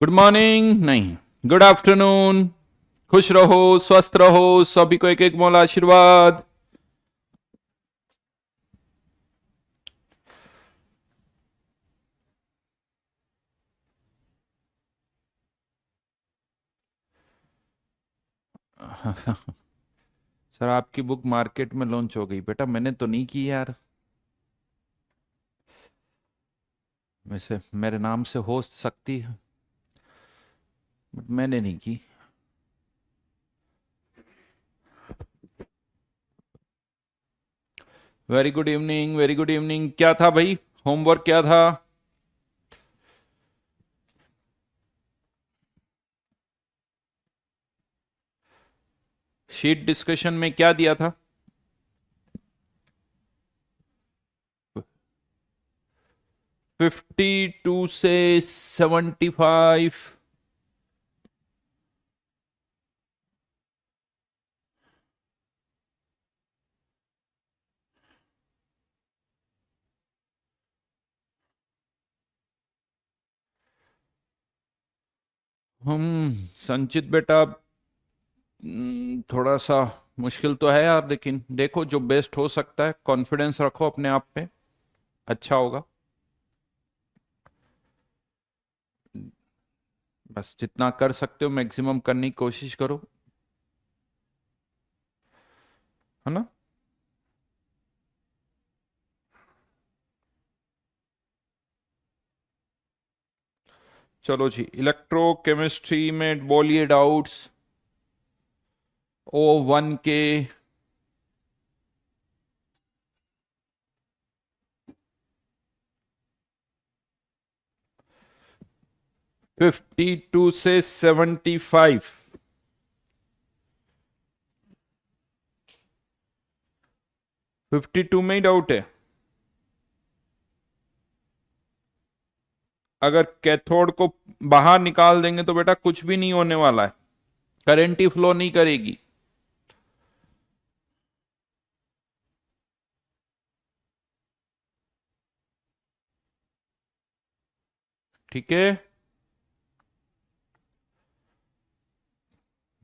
Good morning नहीं, good afternoon. खुश रहो, स्वस्थ रहो, सभी को एक एक मोला आशीर्वाद। सर, आपकी बुक मार्केट में लॉन्च हो गई। बेटा, मैंने तो नहीं की यार। वैसे मेरे नाम से हो सकती है, बट मैंने नहीं की। Very good evening, very good evening. क्या था भाई, होमवर्क क्या था? शीट डिस्कशन में क्या दिया था? 52 से 75। संचित बेटा, थोड़ा सा मुश्किल तो है यार, लेकिन देखो जो बेस्ट हो सकता है, कॉन्फिडेंस रखो अपने आप पे, अच्छा होगा। बस जितना कर सकते हो मैक्सिमम करने की कोशिश करो, है ना। चलो जी, इलेक्ट्रोकेमिस्ट्री में बोलिए डाउट्स। O1 के 52 से 75। 52 में ही डाउट है। अगर कैथोड को बाहर निकाल देंगे तो बेटा कुछ भी नहीं होने वाला है, करंट ही फ्लो नहीं करेगी। ठीक है,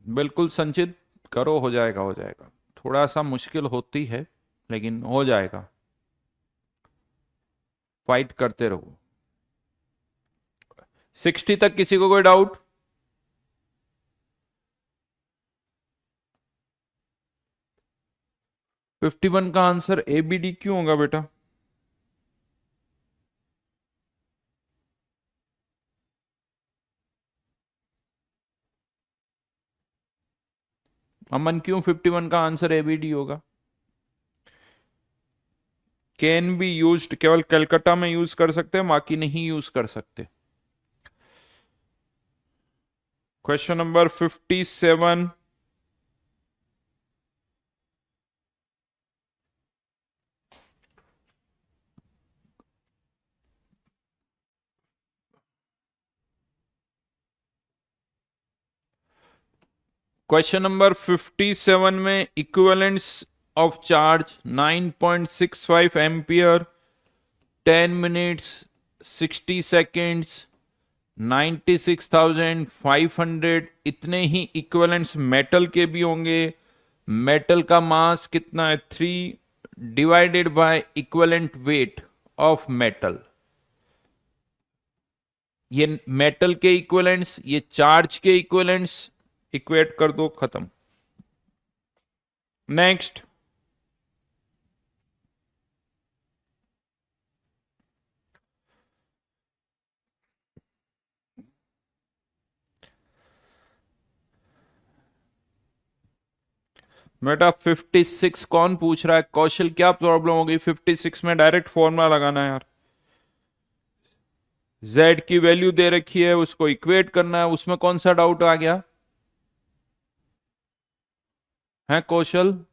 बिल्कुल संचित करो, हो जाएगा हो जाएगा। थोड़ा सा मुश्किल होती है, लेकिन हो जाएगा। फाइट करते रहो। 60 तक किसी को कोई डाउट? 51 का आंसर ABD क्यों होगा बेटा? अमन, क्यों 51 का आंसर ABD होगा? कैन बी यूज्ड केवल कलकत्ता में यूज कर सकते हैं, बाकी नहीं यूज कर सकते। Question number 57। क्वेश्चन नंबर 57 में equivalence of charge 9.65 ampere, 10 minutes, 60 seconds, 96,500, इतने ही इक्विवेलेंट्स मेटल के भी होंगे। मेटल का मास कितना है? 3 divided by equivalent weight of metal. ये मेटल के इक्विवेलेंट्स, ये चार्ज के इक्विवेलेंट्स, इक्वेट कर दो, खत्म। नेक्स्ट। बेटा 56 कौन पूछ रहा है? कौशल, क्या प्रॉब्लम हो गई? 56 में डायरेक्ट फॉर्मूला लगाना है यार। Z की वैल्यू दे रखी है, उसको इक्वेट करना है, उसमें कौन सा डाउट आ गया है कौशल?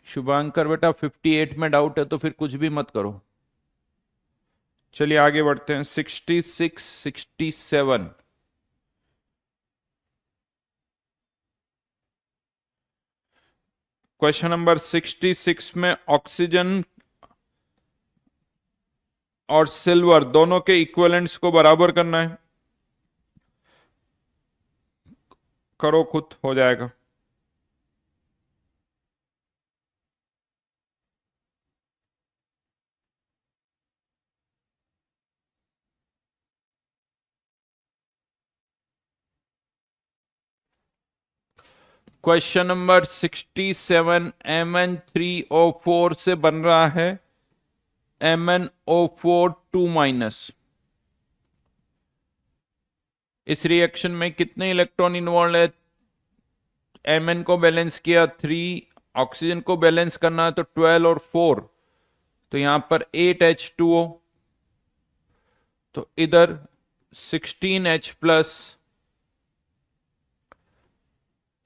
शुभांकर बेटा, 58 में डाउट है तो फिर कुछ भी मत करो। चलिए आगे बढ़ते हैं। 66, 67। क्वेश्चन नंबर 66 में ऑक्सीजन और सिल्वर दोनों के इक्विवेलेंट्स को बराबर करना है। करो, खुद हो जाएगा। क्वेश्चन नंबर 67 Mn3O4 से बन रहा है MnO4 2 माइनस। इस रिएक्शन में कितने इलेक्ट्रॉन इन्वॉल्व है? Mn को बैलेंस किया 3, ऑक्सीजन को बैलेंस करना है तो 12 और 4, तो यहां पर 8H2O, तो इधर 16H प्लस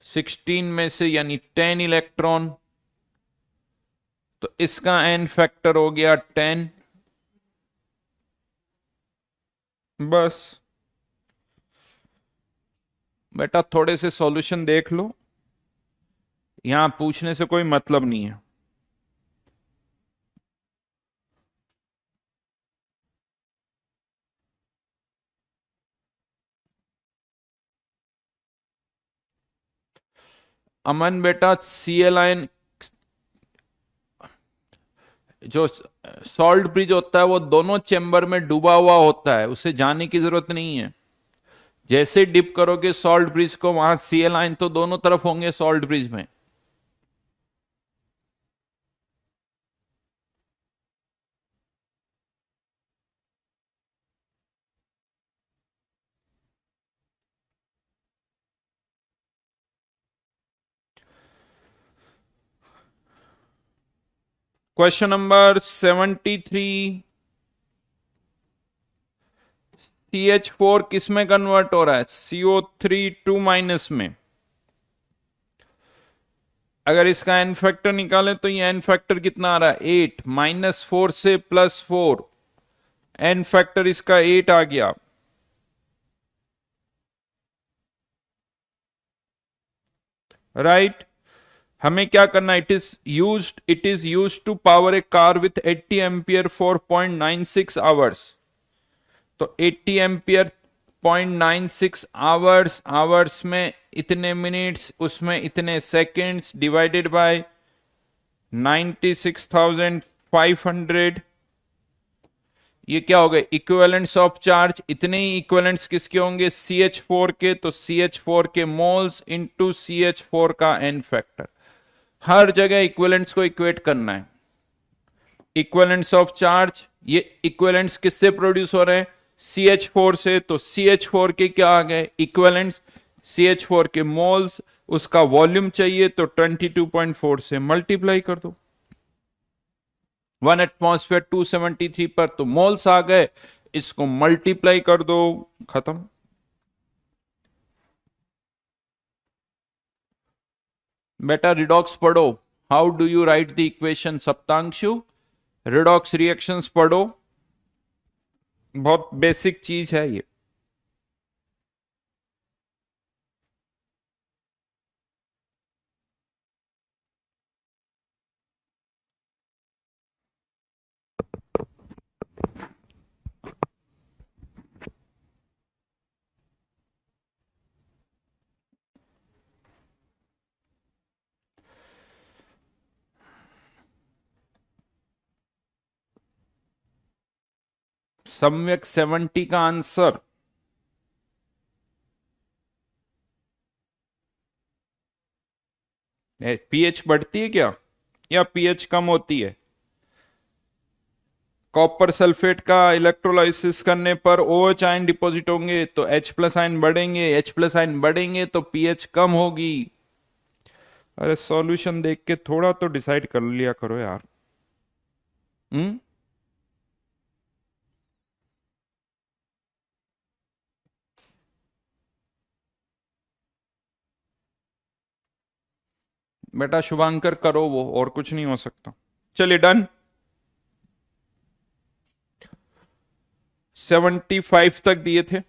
16 में से यानी 10 इलेक्ट्रॉन, तो इसका एन फैक्टर हो गया 10। बस बेटा थोड़े से सॉल्यूशन देख लो, यहां पूछने से कोई मतलब नहीं है। अमन बेटा Cl आयन जो सॉल्ट ब्रिज होता है वो दोनों चेंबर में डूबा हुआ होता है, उसे जाने की जरूरत नहीं है। जैसे डिप करोगे सॉल्ट ब्रिज को, वहां Cl आयन तो दोनों तरफ होंगे सॉल्ट ब्रिज में। क्वेश्चन नंबर 73, CH4 किस में कन्वर्ट हो रहा है? CO3 2 माइनस में। अगर इसका एन फैक्टर निकाले तो ये एन फैक्टर कितना आ रहा है? 8, -4 से +4, एन फैक्टर इसका 8 आ गया। राइट, हमें क्या करना? It is used to power a car with 80 ampere for 0.96 hours. तो 80 एम्पियर 0.96 आवर्स, आवर्स में इतने मिनट्स, उसमें इतने सेकंड्स, डिवाइडेड बाय 96,500। ये क्या हो गए? Equivalents of charge. इतने ही इक्विवेलेंट्स किसके होंगे? CH4 के। तो CH4 के मोल्स इंटू CH4 का एन फैक्टर। हर जगह इक्विवेलेंट्स को इक्वेट करना है। इक्विवेलेंट्स ऑफ चार्ज, ये इक्विवेलेंट्स किससे प्रोड्यूस हो रहे हैं? CH4 से। तो CH4 के क्या आ गए? इक्विवेलेंट्स। CH4 के मोल्स, उसका वॉल्यूम चाहिए तो 22.4 से मल्टीप्लाई कर दो। 1 एटमॉस्फेयर 273 पर, तो मोल्स आ गए, इसको मल्टीप्लाई कर दो, खत्म। बेटा रिडॉक्स पढ़ो। How do you write the equation Saptanshu? Redox reactions पढ़ो, बहुत बेसिक चीज है ये। सम्यक 70 का आंसर पीएच बढ़ती है क्या या पीएच कम होती है? कॉपर सल्फेट का इलेक्ट्रोलाइसिस करने पर OH आयन डिपॉजिट होंगे, तो H प्लस आयन बढ़ेंगे, H प्लस आयन बढ़ेंगे तो पीएच कम होगी। अरे सॉल्यूशन देख के थोड़ा तो डिसाइड कर लिया करो यार। हम्म, बेटा शुभांकर करो वो, और कुछ नहीं हो सकता। चलिए डन। 75 तक दिए थे।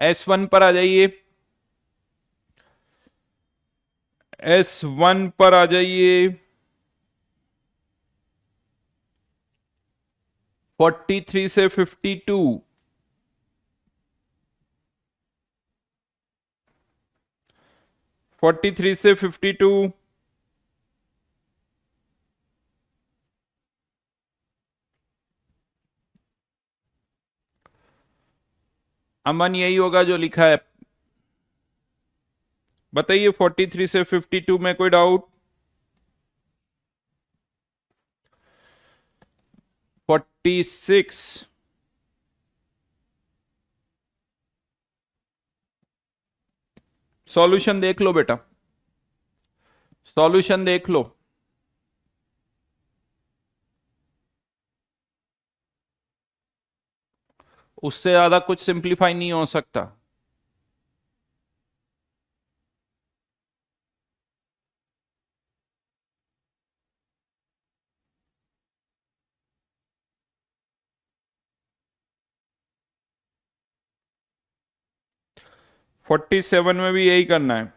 S1 पर आ जाइए, S1 पर आ जाइए। 43 से 52, 43 से 52, अमन यही होगा जो लिखा है, बताइए 43 से 52 में कोई डाउट? 46, सॉल्यूशन देख लो बेटा, सॉल्यूशन देख लो। उससे ज्यादा कुछ सिंप्लीफाई नहीं हो सकता। फोर्टी सेवन में भी यही करना है।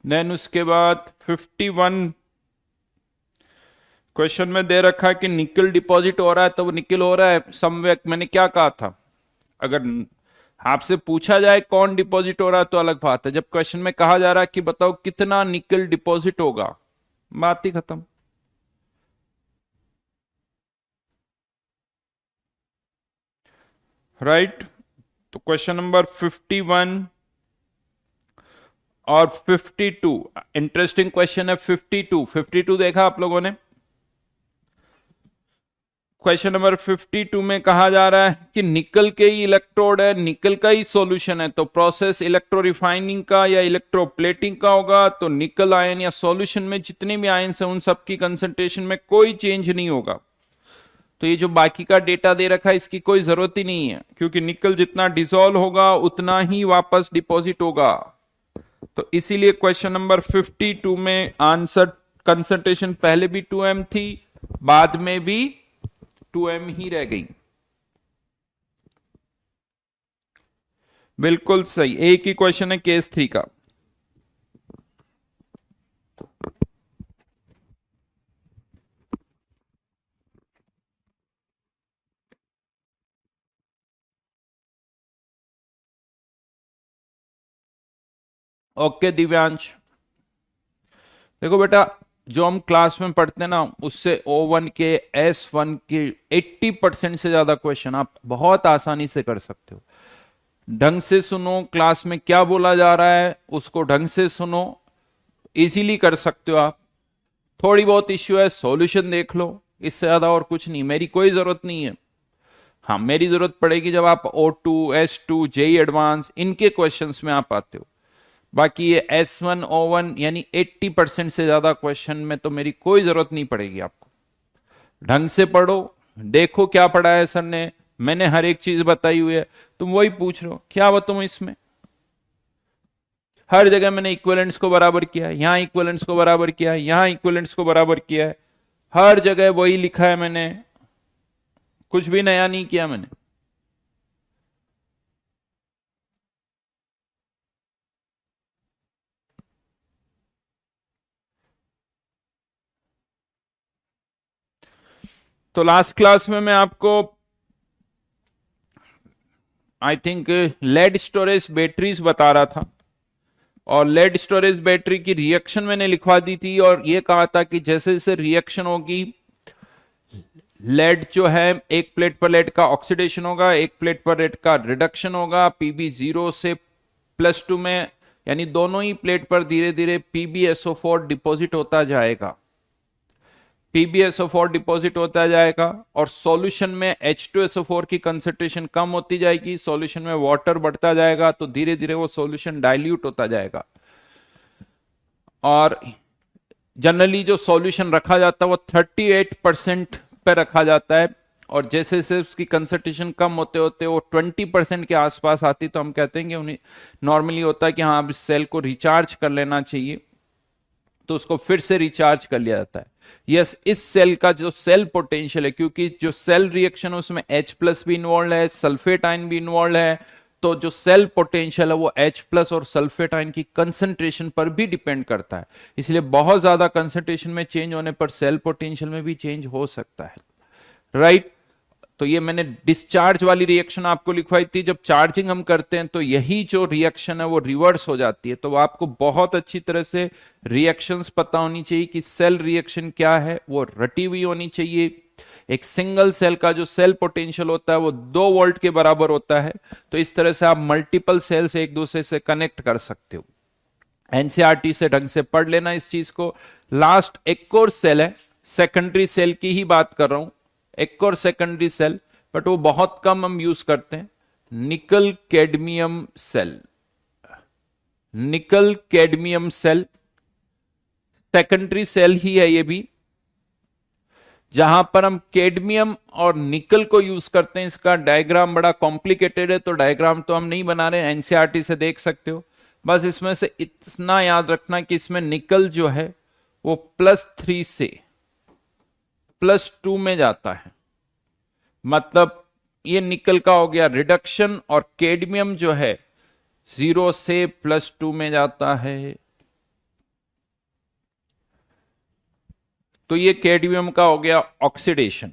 देन उसके बाद 51 क्वेश्चन में दे रखा है कि निकल डिपॉजिट हो रहा है, तो वो निकल हो रहा है समवेक। मैंने क्या कहा था, अगर आपसे पूछा जाए कौन डिपॉजिट हो रहा है तो अलग बात है, जब क्वेश्चन में कहा जा रहा है कि बताओ कितना निकल डिपॉजिट होगा, बात ही खत्म। राइट, तो क्वेश्चन नंबर 51 और 52 इंटरेस्टिंग क्वेश्चन है। 52 देखा आप लोगों ने? क्वेश्चन नंबर 52 में कहा जा रहा है कि निकल के ही इलेक्ट्रोड है, निकल का ही सॉल्यूशन है, तो प्रोसेस इलेक्ट्रो रिफाइनिंग का या इलेक्ट्रोप्लेटिंग का होगा, तो निकल आयन या सॉल्यूशन में जितने भी आयन्स हैं उन सबकी कंसंट्रेशन में कोई चेंज नहीं होगा। तो ये जो बाकी का डेटा दे रखा है इसकी कोई जरूरत ही नहीं है, क्योंकि निकल जितना डिसॉल्व होगा उतना ही वापस डिपॉजिट होगा। तो इसीलिए क्वेश्चन नंबर 52 में आंसर कंसंट्रेशन पहले भी 2m थी, बाद में भी 2m ही रह गई। बिल्कुल सही, एक ही क्वेश्चन है केस 3 का। ओके दिव्यांश, देखो बेटा, जो हम क्लास में पढ़ते हैं ना उससे O1 के S1 के 80% से ज्यादा क्वेश्चन आप बहुत आसानी से कर सकते हो। ढंग से सुनो, क्लास में क्या बोला जा रहा है उसको ढंग से सुनो, इजीली कर सकते हो आप। थोड़ी बहुत इश्यू है, सॉल्यूशन देख लो, इससे ज्यादा और कुछ नहीं, मेरी कोई जरूरत नहीं है। हाँ, मेरी जरूरत पड़ेगी जब आप O2, S2, जेई एडवांस इनके क्वेश्चंस में आप आते हो। बाकी ये S1, O1 यानी 80% से ज्यादा क्वेश्चन में तो मेरी कोई जरूरत नहीं पड़ेगी आपको। ढंग से पढ़ो, देखो क्या पढ़ा है सर ने, मैंने हर एक चीज बताई हुई है, तुम वही पूछ रहे हो क्या बताऊं इसमें। हर जगह मैंने इक्विवेलेंट्स को बराबर किया है, यहां इक्विवेलेंट्स को बराबर किया है, यहां इक्विवेलेंट्स को बराबर किया है, हर जगह वही लिखा है मैंने, कुछ भी नया नहीं किया मैंने। तो लास्ट क्लास में मैं आपको I think lead storage batteries बता रहा था, और लेड स्टोरेज बैटरी की रिएक्शन मैंने लिखवा दी थी, और ये कहा था कि जैसे जैसे रिएक्शन होगी लेड जो है एक प्लेट पर लेड का ऑक्सीडेशन होगा, एक प्लेट पर लेड का रिडक्शन होगा, पीबी 0 से +2 में, यानी दोनों ही प्लेट पर धीरे धीरे PbSO4 डिपॉजिट होता जाएगा, PbSO4 डिपॉजिट होता जाएगा, और सॉल्यूशन में H2SO4 की कंसेंट्रेशन कम होती जाएगी, सॉल्यूशन में वाटर बढ़ता जाएगा, तो धीरे धीरे वो सॉल्यूशन डाइल्यूट होता जाएगा। और जनरली जो सॉल्यूशन रखा जाता है वो 38% पे रखा जाता है, और जैसे जैसे उसकी कंसंट्रेशन कम होते होते वो 20% के आसपास आती, तो हम कहते हैं कि उन्हें नॉर्मली होता है कि हाँ अब इस सेल को रिचार्ज कर लेना चाहिए, तो उसको फिर से रिचार्ज कर लिया जाता है। यस, इस सेल का जो सेल पोटेंशियल है, क्योंकि जो सेल रिएक्शन है उसमें H+ भी इन्वॉल्व है, सल्फेट आयन भी इन्वॉल्व है, तो जो सेल पोटेंशियल है वो H+ और सल्फेट आयन की कंसंट्रेशन पर भी डिपेंड करता है। इसलिए बहुत ज्यादा कंसंट्रेशन में चेंज होने पर सेल पोटेंशियल में भी चेंज हो सकता है, राइट। तो ये मैंने डिस्चार्ज वाली रिएक्शन आपको लिखवाई थी। जब चार्जिंग हम करते हैं तो यही जो रिएक्शन है वो रिवर्स हो जाती है। तो आपको बहुत अच्छी तरह से रिएक्शंस पता होनी चाहिए कि सेल रिएक्शन क्या है, वो रटी हुई होनी चाहिए। एक सिंगल सेल का जो सेल पोटेंशियल होता है वो 2 वोल्ट के बराबर होता है। तो इस तरह से आप मल्टीपल सेल से एक दूसरे से कनेक्ट कर सकते हो। एनसीईआरटी से ढंग से पढ़ लेना इस चीज को। लास्ट एक और सेल है, सेकेंडरी सेल की ही बात कर रहा हूं, एक और सेकेंडरी सेल, बट वो बहुत कम हम यूज करते हैं। Nickel cadmium cell, nickel cadmium cell secondary cell ही है ये भी, जहां पर हम कैडमियम और निकल को यूज करते हैं। इसका डायग्राम बड़ा कॉम्प्लिकेटेड है, तो डायग्राम तो हम नहीं बना रहे, एनसीईआरटी से देख सकते हो। बस इसमें से इतना याद रखना कि इसमें निकल जो है वो +3 से +2 में जाता है। मतलब ये निकल का हो गया रिडक्शन, और कैडमियम जो है 0 से +2 में जाता है। तो ये कैडमियम का हो गया ऑक्सीडेशन।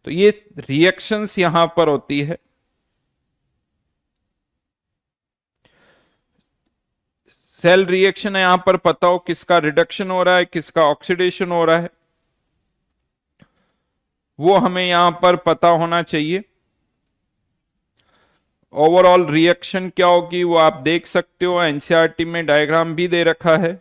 तो ये रिएक्शंस यहां पर होती है। सेल रिएक्शन है, यहां पर पता हो किसका रिडक्शन हो रहा है, किसका ऑक्सीडेशन हो रहा है, वो हमें यहां पर पता होना चाहिए। ओवरऑल रिएक्शन क्या होगी वो आप देख सकते हो, एनसीईआरटी में डायग्राम भी दे रखा है।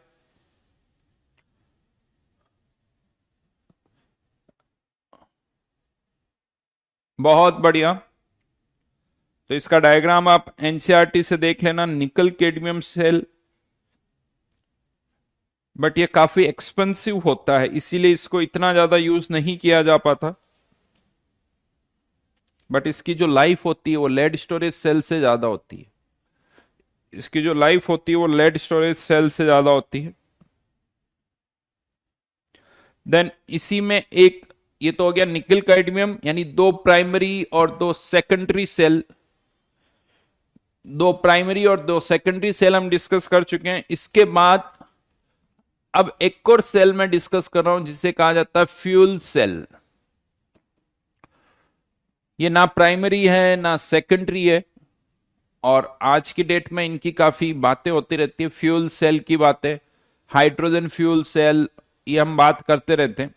बहुत बढ़िया। तो इसका डायग्राम आप एनसीईआरटी से देख लेना। निकल कैडमियम सेल, बट ये काफी एक्सपेंसिव होता है, इसीलिए इसको इतना ज्यादा यूज नहीं किया जा पाता। बट इसकी जो लाइफ होती है वो लेड स्टोरेज सेल से ज्यादा होती है। इसकी जो लाइफ होती है वो लेड स्टोरेज सेल से ज्यादा होती है। देन इसी में एक, ये तो हो गया निकल कैडमियम, यानी 2 प्राइमरी और 2 सेकेंडरी सेल। 2 प्राइमरी और 2 सेकेंडरी सेल हम डिस्कस कर चुके हैं। इसके बाद अब एक और सेल में डिस्कस कर रहा हूं जिसे कहा जाता है फ्यूल सेल। ये ना प्राइमरी है ना सेकेंडरी है, और आज की डेट में इनकी काफी बातें होती रहती है, फ्यूल सेल की बातें। हाइड्रोजन फ्यूल सेल ये हम बात करते रहते हैं।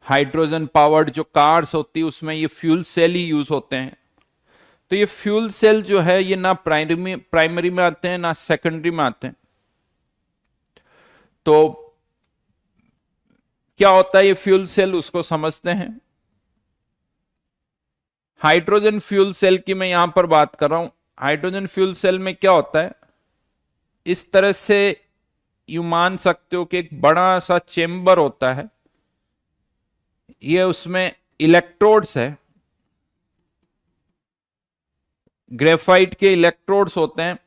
हाइड्रोजन पावर्ड जो कार्स होती है उसमें ये फ्यूल सेल ही यूज होते हैं। तो ये फ्यूल सेल जो है ये ना प्राइमरी में आते हैं ना सेकेंडरी में आते हैं। तो क्या होता है ये फ्यूल सेल, उसको समझते हैं। हाइड्रोजन फ्यूल सेल की मैं यहां पर बात कर रहा हूं। हाइड्रोजन फ्यूल सेल में क्या होता है, इस तरह से यू मान सकते हो कि एक बड़ा सा चेंबर होता है, ये उसमें इलेक्ट्रोड्स है, ग्रेफाइट के इलेक्ट्रोड्स होते हैं,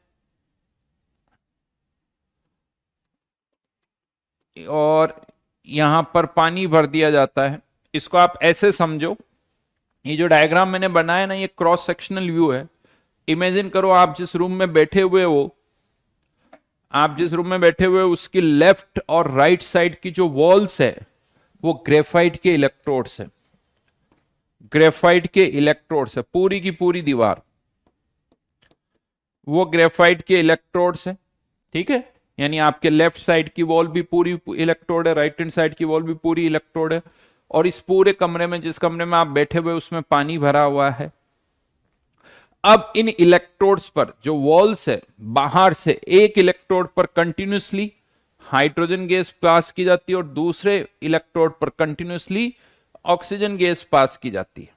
और यहां पर पानी भर दिया जाता है। इसको आप ऐसे समझो, ये जो डायग्राम मैंने बनाया ना ये क्रॉस सेक्शनल व्यू है। इमेजिन करो आप जिस रूम में बैठे हुए हो, आप जिस रूम में बैठे हुए हो उसकी लेफ्ट और राइट साइड की जो वॉल्स है वो ग्रेफाइट के इलेक्ट्रोड्स है। ग्रेफाइट के इलेक्ट्रोड्स है, पूरी की पूरी दीवार वो ग्रेफाइट के इलेक्ट्रोड्स है, ठीक है। यानी आपके लेफ्ट साइड की वॉल भी पूरी इलेक्ट्रोड है, राइट हैंड साइड की वॉल भी पूरी इलेक्ट्रोड है, और इस पूरे कमरे में, जिस कमरे में आप बैठे हुए उसमें पानी भरा हुआ है। अब इन इलेक्ट्रोड्स पर जो वॉल्स है, बाहर से एक इलेक्ट्रोड पर कंटिन्यूसली हाइड्रोजन गैस पास की जाती है और दूसरे इलेक्ट्रोड पर कंटिन्यूसली ऑक्सीजन गैस पास की जाती है।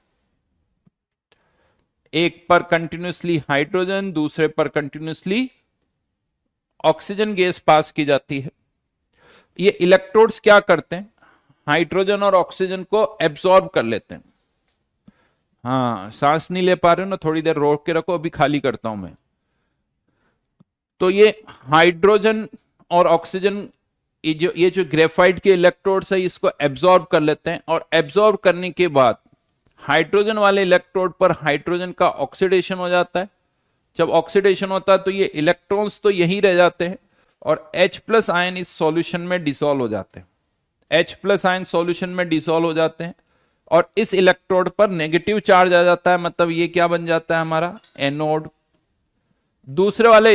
एक पर कंटिन्यूसली हाइड्रोजन, दूसरे पर कंटिन्यूसली ऑक्सीजन गैस पास की जाती है। ये इलेक्ट्रोड्स क्या करते हैं, हाइड्रोजन और ऑक्सीजन को एब्सॉर्ब कर लेते हैं। हाँ, सांस नहीं ले पा रहे हो ना, थोड़ी देर रोक के रखो, अभी खाली करता हूं मैं। तो ये हाइड्रोजन और ऑक्सीजन ये जो ग्रेफाइट के इलेक्ट्रोड्स है इसको एब्जॉर्ब कर लेते हैं, और एब्जॉर्ब करने के बाद हाइड्रोजन वाले इलेक्ट्रोड पर हाइड्रोजन का ऑक्सीडेशन हो जाता है। जब ऑक्सीडेशन होता है तो ये इलेक्ट्रॉन्स तो यहीं रह जाते हैं, और H प्लस आयन इस सॉल्यूशन में डिसॉल्व हो जाते हैं। H प्लस आयन सॉल्यूशन में डिसॉल्व हो जाते हैं, और इस इलेक्ट्रोड पर नेगेटिव चार्ज आ जाता है, मतलब ये क्या बन जाता है हमारा एनोड। दूसरे वाले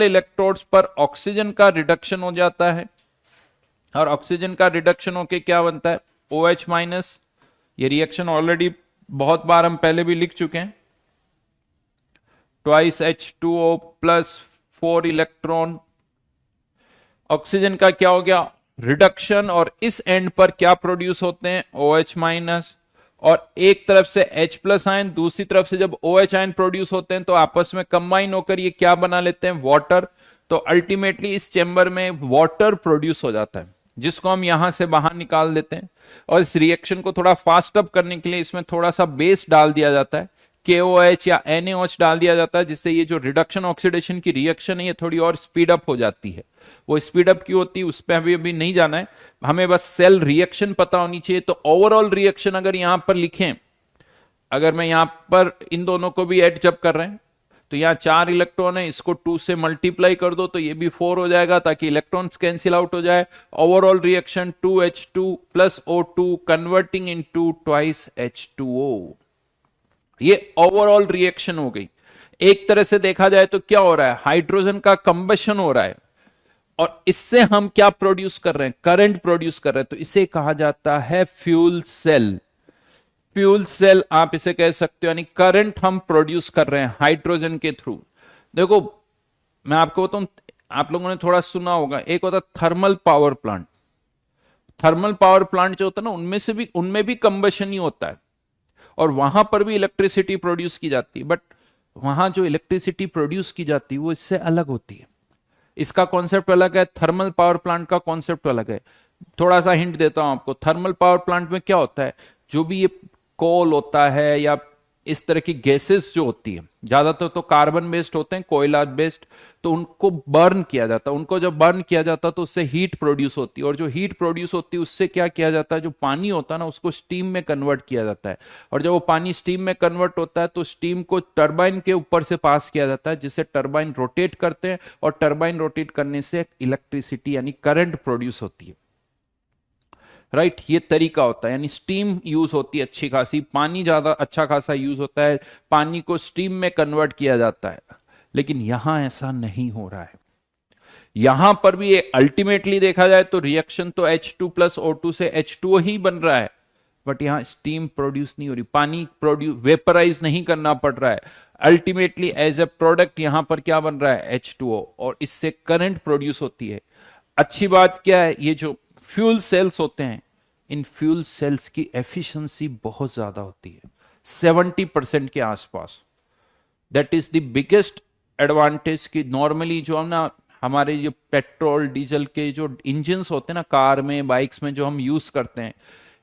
इलेक्ट्रोड्स पर ऑक्सीजन का रिडक्शन हो जाता है, और ऑक्सीजन का रिडक्शन होके क्या बनता है OH माइनस। ये रिएक्शन ऑलरेडी बहुत बार हम पहले भी लिख चुके हैं। Twice H2O plus 4 electron, oxygen का क्या हो गया रिडक्शन, और इस एंड पर क्या प्रोड्यूस होते हैं OH माइनस। और एक तरफ से H प्लस आयन, दूसरी तरफ से जब OH आयन प्रोड्यूस होते हैं तो आपस में कंबाइन होकर ये क्या बना लेते हैं वाटर। तो अल्टीमेटली इस चेंबर में वाटर प्रोड्यूस हो जाता है, जिसको हम यहां से बाहर निकाल देते हैं। और इस रिएक्शन को थोड़ा फास्ट अप करने के लिए इसमें थोड़ा सा बेस डाल दिया जाता है, KOH या NaOH डाल दिया जाता है, जिससे ये जो रिडक्शन ऑक्सीडेशन की रिएक्शन है ये थोड़ी और स्पीड अप हो जाती है। वो स्पीड अप क्यों होती है उस पर अभी नहीं जाना है, हमें बस सेल रिएक्शन पता होनी चाहिए। तो ओवरऑल रिएक्शन अगर यहां पर लिखें, अगर मैं यहां पर इन दोनों को भी ऐड जब कर रहे हैं तो यहाँ 4 इलेक्ट्रॉन है, इसको 2 से मल्टीप्लाई कर दो तो ये भी 4 हो जाएगा, ताकि इलेक्ट्रॉन्स कैंसिल आउट हो जाए। Overall reaction 2H2 plus O2 converting into twice H2O। ये ओवरऑल रिएक्शन हो गई। एक तरह से देखा जाए तो क्या हो रहा है, हाइड्रोजन का कंबशन हो रहा है, और इससे हम क्या प्रोड्यूस कर रहे हैं करंट प्रोड्यूस कर रहे हैं। तो इसे कहा जाता है फ्यूल सेल। फ्यूल सेल आप इसे कह सकते हो, यानी करंट हम प्रोड्यूस कर रहे हैं हाइड्रोजन के थ्रू। देखो मैं आपको बताऊं, आप लोगों ने थोड़ा सुना होगा, एक होता thermal power plant. Thermal power plant जो होता है ना, उनमें भी कंबशन ही होता है, और वहां पर भी इलेक्ट्रिसिटी प्रोड्यूस की जाती है। बट वहां जो इलेक्ट्रिसिटी प्रोड्यूस की जाती है वो इससे अलग होती है। इसका कॉन्सेप्ट अलग है, थर्मल पावर प्लांट का कॉन्सेप्ट अलग है। थोड़ा सा हिंट देता हूं आपको, थर्मल पावर प्लांट में क्या होता है, जो भी ये कोल होता है या इस तरह की गैसेस जो होती है, ज्यादातर तो कार्बन बेस्ड होते हैं, कोयला बेस्ड, तो उनको बर्न किया जाता है। उनको जब बर्न किया जाता है तो उससे हीट प्रोड्यूस होती है, और जो हीट प्रोड्यूस होती है उससे क्या किया जाता है, जो पानी होता है ना उसको स्टीम में कन्वर्ट किया जाता है। और जब वो पानी स्टीम में कन्वर्ट होता है तो स्टीम को टरबाइन के ऊपर से पास किया जाता है, जिससे टरबाइन रोटेट करते हैं, और टरबाइन रोटेट करने से इलेक्ट्रिसिटी यानी करंट प्रोड्यूस होती है। राइट, ये तरीका होता है, यानी स्टीम यूज होती है अच्छी खासी, पानी ज्यादा अच्छा खासा यूज होता है, पानी को स्टीम में कन्वर्ट किया जाता है। लेकिन यहां ऐसा नहीं हो रहा है। यहां पर भी अल्टीमेटली देखा जाए तो रिएक्शन तो H2 प्लस O2 से H2O ही बन रहा है, बट यहां स्टीम प्रोड्यूस नहीं हो रही, पानी प्रोड्यूस वेपराइज नहीं करना पड़ रहा है। अल्टीमेटली एज ए प्रोडक्ट यहां पर क्या बन रहा है H2O, और इससे करंट प्रोड्यूस होती है। अच्छी बात क्या है, ये जो फ्यूल सेल्स होते हैं, इन फ्यूल सेल्स की एफिशिएंसी बहुत ज्यादा होती है, 70% के आसपास। That is the biggest advantage. कि नॉर्मली जो हम ना हमारे जो पेट्रोल डीजल के जो इंजन्स होते हैं ना, कार में बाइक्स में जो हम यूज करते हैं,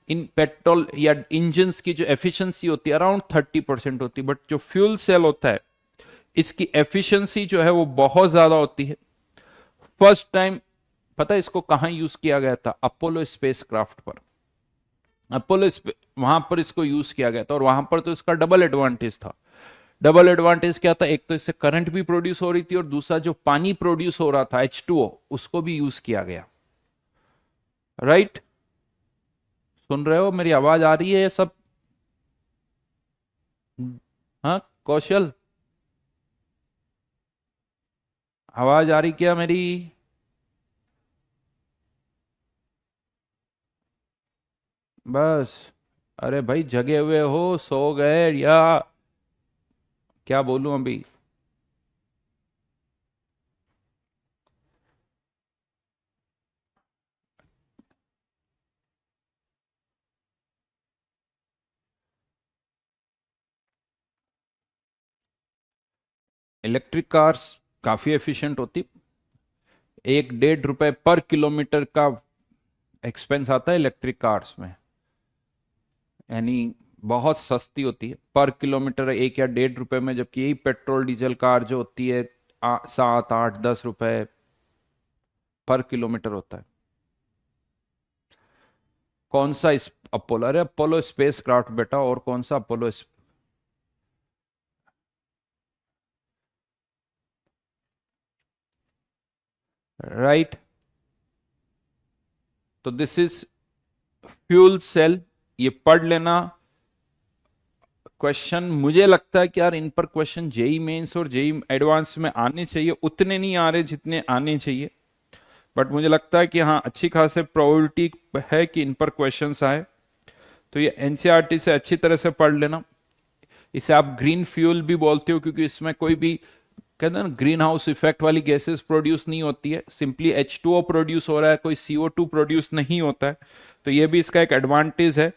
इन पेट्रोल या इंजन्स की जो एफिशिएंसी होती है अराउंड 30% होती है, बट जो फ्यूल सेल होता है इसकी एफिशिएंसी जो है वो बहुत ज्यादा होती है। फर्स्ट टाइम पता है इसको कहां यूज किया गया था, अपोलो स्पेसक्राफ्ट पर। वहां पर इसको यूज किया गया था, और वहां पर तो इसका डबल एडवांटेज था। डबल एडवांटेज क्या था, एक तो इससे करंट भी प्रोड्यूस हो रही थी, और दूसरा जो पानी प्रोड्यूस हो रहा था H2O उसको भी यूज किया गया। राइट, सुन रहे हो, मेरी आवाज आ रही है ये सब? हाँ कौशल, आवाज आ रही क्या मेरी? बस, अरे भाई जगे हुए हो, सो गए, या क्या बोलूं अभी? इलेक्ट्रिक कार्स काफी एफिशिएंट होती, 1-1.5 रुपए पर किलोमीटर का एक्सपेंस आता है इलेक्ट्रिक कार्स में, यानी बहुत सस्ती होती है पर किलोमीटर 1 या 1.5 रुपए में। जबकि यही पेट्रोल डीजल कार जो होती है 7-8-10 रुपए पर किलोमीटर होता है। कौन सा अपोलो? अरे अपोलो स्पेस क्राफ्ट बेटा, और कौन सा अपोलो? राइट। तो दिस इज फ्यूल सेल, ये पढ़ लेना। क्वेश्चन मुझे लगता है कि यार इन पर क्वेश्चन जेई मेंस और जेई एडवांस में आने चाहिए, उतने नहीं आ रहे जितने आने चाहिए, बट मुझे लगता है कि हाँ अच्छी खासी प्रोबेबिलिटी है कि इन पर क्वेश्चंस आए। तो ये एनसीईआरटी से अच्छी तरह से पढ़ लेना। इसे आप ग्रीन फ्यूल भी बोलते हो क्योंकि इसमें कोई भी, कहते हैं ना, ग्रीन हाउस इफेक्ट वाली गैसेस प्रोड्यूस नहीं होती है, सिंपली H2O प्रोड्यूस हो रहा है, कोई CO2 प्रोड्यूस नहीं होता है। तो ये भी इसका एक एडवांटेज है।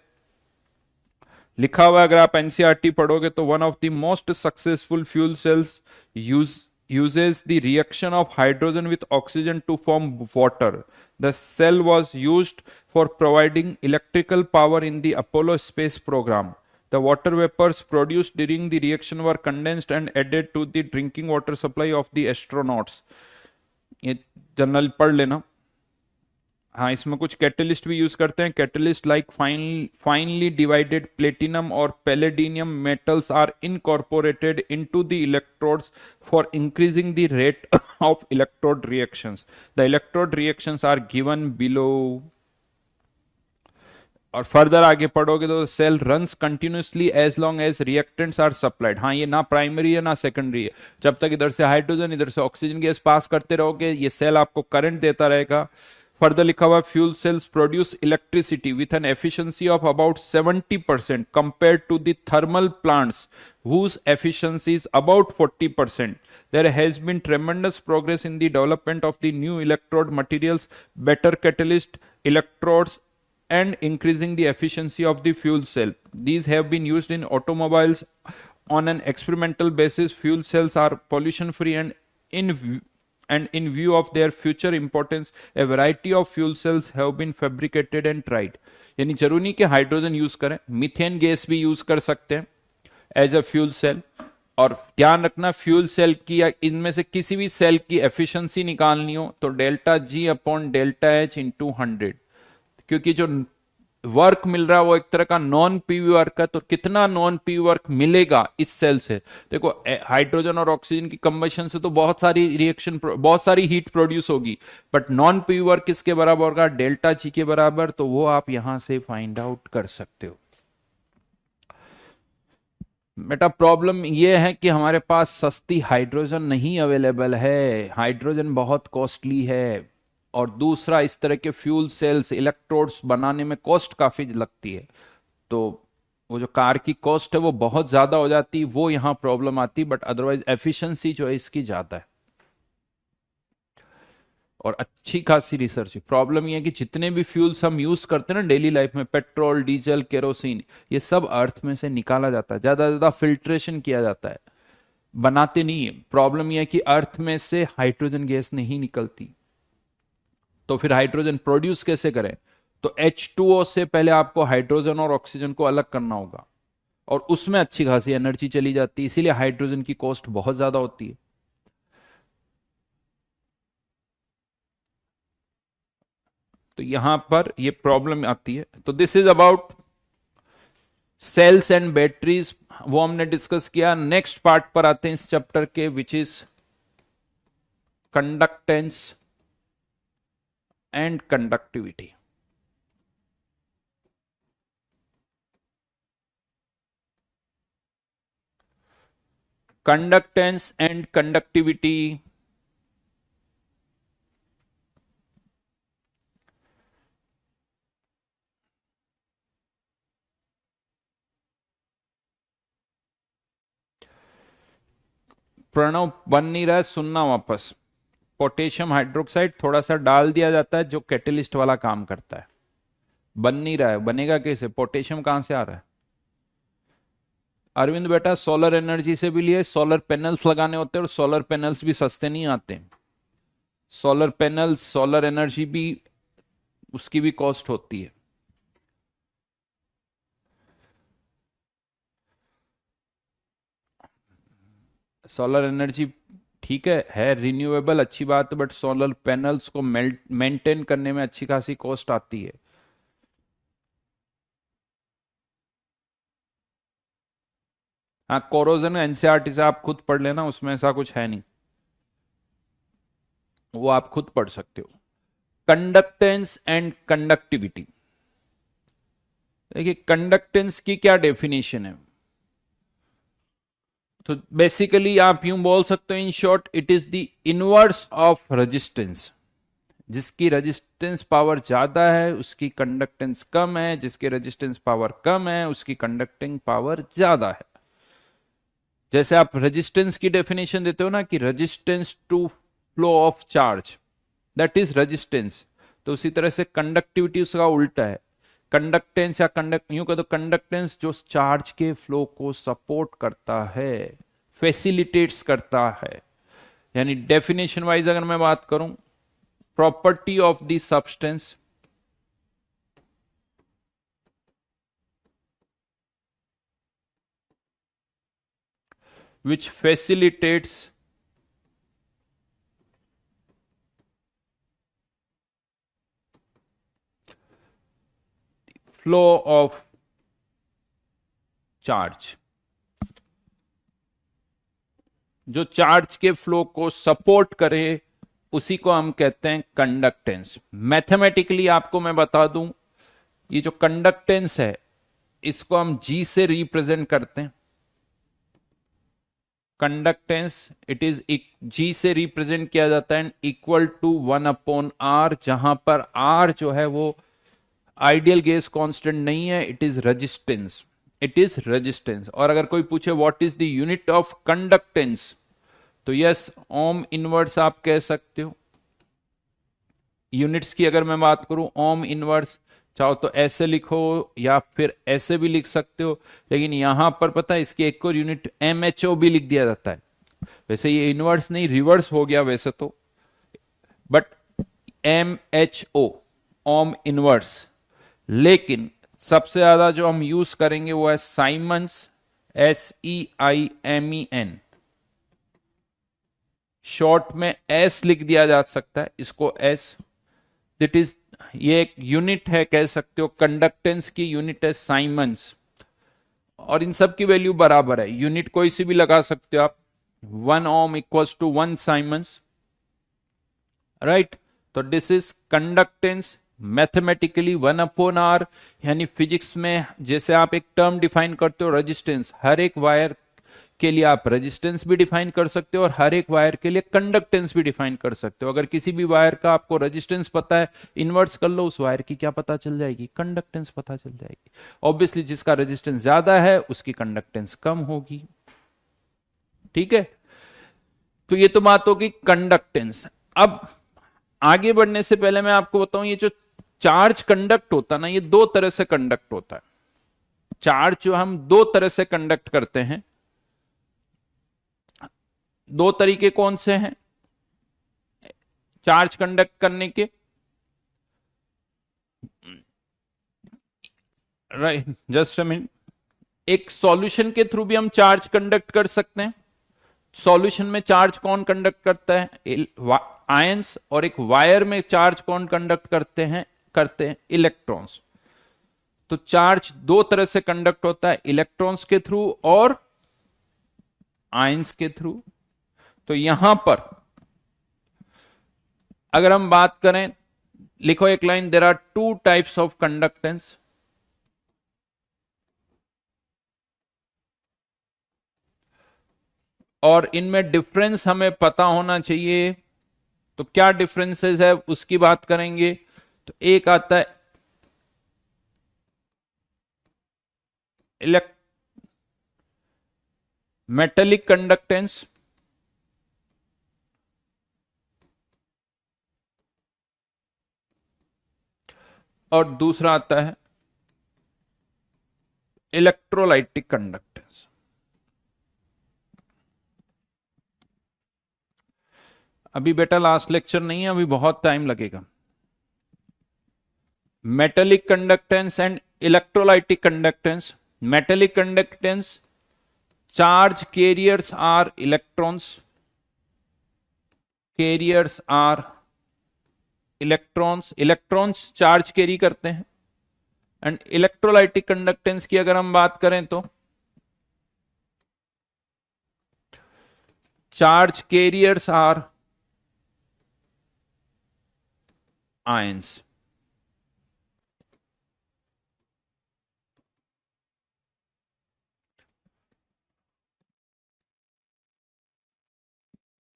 लिखा हुआ है, अगर आप एनसीईआरटी पढ़ोगे तो one of the most successful fuel cells use uses the reaction of hydrogen with oxygen to form water. The cell was used for providing electrical power in the Apollo space program. The water vapors produced during the reaction were condensed and added to the drinking water supply of the astronauts. ये general पढ़ लेना। हाँ, इसमें कुछ catalyst भी use करते हैं। Catalyst like finely divided platinum और palladium metals are incorporated into the electrodes for increasing the rate of electrode reactions. The electrode reactions are given below. और फर्दर आगे पढ़ोगे तो cell runs continuously as long as reactants are supplied. हाँ, ये ना primary है ना secondary है, जब तक इधर से हाइड्रोजन इधर से ऑक्सीजन गैस पास करते रहोगे ये सेल आपको करंट देता रहेगा। फर्दर लिखा हुआ fuel cells produce electricity with an efficiency of about 70% compared to the thermal plants whose efficiency is about 40%. There has been tremendous progress in the development of the new electrode materials, better catalyst electrodes, and increasing the efficiency of the fuel cell. These have been used in automobiles on an experimental basis. Fuel cells are pollution free and in view of their future importance, a variety of fuel cells have been fabricated and tried. यानी जरूरी नहीं कि hydrogen use करें, methane gas भी use कर सकते हैं as a fuel cell. और ध्यान रखना, फ्यूल सेल की या इनमें से किसी भी सेल की एफिशिएंसी निकालनी हो तो delta G upon delta H into 100, क्योंकि जो वर्क मिल रहा है वो एक तरह का नॉन पीवी वर्क है। तो कितना नॉन पीवी वर्क मिलेगा इस सेल से? देखो, हाइड्रोजन और ऑक्सीजन की कंबशन से तो बहुत सारी रिएक्शन, बहुत सारी हीट प्रोड्यूस होगी, बट नॉन पीवी वर्क किसके बराबर होगा? डेल्टा जी के बराबर। तो वो आप यहां से फाइंड आउट कर सकते हो। बेटा प्रॉब्लम यह है कि हमारे पास सस्ती हाइड्रोजन नहीं अवेलेबल है, हाइड्रोजन बहुत कॉस्टली है। और दूसरा, इस तरह के फ्यूल सेल्स इलेक्ट्रोड्स बनाने में कॉस्ट काफी लगती है, तो वो जो कार की कॉस्ट है वो बहुत ज्यादा हो जाती है, वो यहाँ प्रॉब्लम आती है। बट अदरवाइज एफिशिएंसी जो है इसकी ज्यादा है और अच्छी खासी रिसर्च। प्रॉब्लम यह है कि जितने भी फ्यूल्स हम यूज करते हैं ना डेली लाइफ में, पेट्रोल, डीजल, केरोसिन, ये सब अर्थ में से निकाला जाता है, ज्यादा से ज्यादा फिल्ट्रेशन किया जाता है, बनाते नहीं है। प्रॉब्लम यह है कि अर्थ में से हाइड्रोजन गैस नहीं निकलती, तो फिर हाइड्रोजन प्रोड्यूस कैसे करें? तो H2O से पहले आपको हाइड्रोजन और ऑक्सीजन को अलग करना होगा, और उसमें अच्छी खासी एनर्जी चली जाती है, इसीलिए हाइड्रोजन की कॉस्ट बहुत ज्यादा होती है। तो यहां पर ये प्रॉब्लम आती है। तो this is about cells and batteries, वो हमने डिस्कस किया। नेक्स्ट पार्ट पर आते हैं इस चैप्टर के, which is conductance and conductivity. Conductance and conductivity. Pranav बन नहीं रहा है, सुनना वापस। पोटेशियम हाइड्रोक्साइड थोड़ा सा डाल दिया जाता है जो कैटेलिस्ट वाला काम करता है। बन नहीं रहा है, बनेगा कैसे? पोटेशियम कहां से आ रहा है? अरविंद बेटा, सोलर एनर्जी से भी लिए, सोलर पैनल्स लगाने होते हैं, और सोलर पैनल्स भी सस्ते नहीं आते। सोलर पैनल्स, सोलर एनर्जी भी, उसकी भी कॉस्ट होती है। सोलर एनर्जी ठीक है रिन्यूएबल अच्छी बात है, बट सोलर पैनल्स को मेंटेन करने में अच्छी खासी कॉस्ट आती है। हाँ, कोरोजन एनसीईआरटी से आप खुद पढ़ लेना, उसमें ऐसा कुछ है नहीं, वो आप खुद पढ़ सकते हो। Conductance and conductivity. देखिए कंडक्टेंस की क्या डेफिनेशन है, तो बेसिकली आप यूं बोल सकते हो in short, it is the inverse of resistance. जिसकी रेजिस्टेंस पावर ज्यादा है उसकी कंडक्टेंस कम है, जिसकी रेजिस्टेंस पावर कम है उसकी कंडक्टिंग पावर ज्यादा है। जैसे आप रेजिस्टेंस की डेफिनेशन देते हो ना कि resistance to flow of charge, that is resistance, तो उसी तरह से कंडक्टिविटी उसका उल्टा है। कंडक्टेंस या कंडक्ट यूं कह दो कंडक्टेंस जो चार्ज के फ्लो को सपोर्ट करता है, फैसिलिटेट्स करता है। यानी डेफिनेशन वाइज अगर मैं बात करूं, property of the substance which facilitates flow of charge, जो चार्ज के फ्लो को सपोर्ट करे उसी को हम कहते हैं कंडक्टेंस। मैथमेटिकली आपको मैं बता दूं, ये जो कंडक्टेंस है इसको हम जी से रिप्रेजेंट करते हैं। कंडक्टेंस इट इज जी से रिप्रेजेंट किया जाता है इक्वल टू 1/r, जहां पर r जो है वो आइडियल गैस कांस्टेंट नहीं है, it is resistance, it is resistance. और अगर कोई पूछे what is the unit of conductance, तो यस ओम इनवर्स आप कह सकते हो। यूनिट्स की अगर मैं बात करूं, ओम इनवर्स चाहो तो ऐसे लिखो या फिर ऐसे भी लिख सकते हो, लेकिन यहां पर पता है इसकी एक और यूनिट MHO भी लिख दिया जाता है। वैसे ये इनवर्स नहीं रिवर्स हो गया वैसे तो, बट MHO ओम इनवर्स। लेकिन सबसे ज्यादा जो हम यूज करेंगे वो है साइमंस, SEIMEN, शॉर्ट में S लिख दिया जा सकता है इसको S। दिट इज ये एक यूनिट है, कह सकते हो कंडक्टेंस की यूनिट है साइमंस, और इन सब की वैल्यू बराबर है, यूनिट कोई सी भी लगा सकते हो आप। 1 ओम इक्वल्स टू 1 साइमंस, राइट। तो this is conductance mathematically 1/r। यानी फिजिक्स में जैसे आप एक टर्म डिफाइन करते हो रेजिस्टेंस, हर एक वायर के लिए आप रेजिस्टेंस भी डिफाइन कर सकते हो और हर एक वायर के लिए कंडक्टेंस भी डिफाइन कर सकते हो। अगर किसी भी वायर का आपको रेजिस्टेंस पता है, इन्वर्स कर लो, उस वायर की क्या पता चल जाएगी, कंडक्टेंस पता चल जाएगी। ऑब्वियसली जिसका रेजिस्टेंस ज्यादा है उसकी कंडक्टेंस कम होगी, ठीक है। तो ये तो बात होगी कंडक्टेंस। अब आगे बढ़ने से पहले मैं आपको बताऊं, ये जो चार्ज कंडक्ट होता है ना, ये दो तरह से कंडक्ट होता है। चार्ज जो हम दो तरह से कंडक्ट करते हैं, दो तरीके कौन से हैं चार्ज कंडक्ट करने के, राइट जस्ट अ मिनट। एक सॉल्यूशन के थ्रू भी हम चार्ज कंडक्ट कर सकते हैं। सॉल्यूशन में चार्ज कौन कंडक्ट करता है, आयंस, और एक वायर में चार्ज कौन कंडक्ट करते हैं इलेक्ट्रॉन्स। तो चार्ज दो तरह से कंडक्ट होता है, इलेक्ट्रॉन्स के थ्रू और आयंस के थ्रू। तो यहां पर अगर हम बात करें, लिखो एक line, there are two types of conductance. और इनमें डिफरेंस हमें पता होना चाहिए। तो क्या डिफरेंसेस है उसकी बात करेंगे। तो एक आता है मेटेलिक कंडक्टेंस, और दूसरा आता है इलेक्ट्रोलाइटिक कंडक्टेंस। अभी बेटा लास्ट लेक्चर नहीं है, अभी बहुत टाइम लगेगा। Metallic conductance and electrolytic conductance. Metallic conductance, charge carriers are electrons, carriers are electrons, electrons charge carry करते हैं। एंड इलेक्ट्रोलाइटिक कंडक्टेंस की अगर हम बात करें तो charge carriers are ions.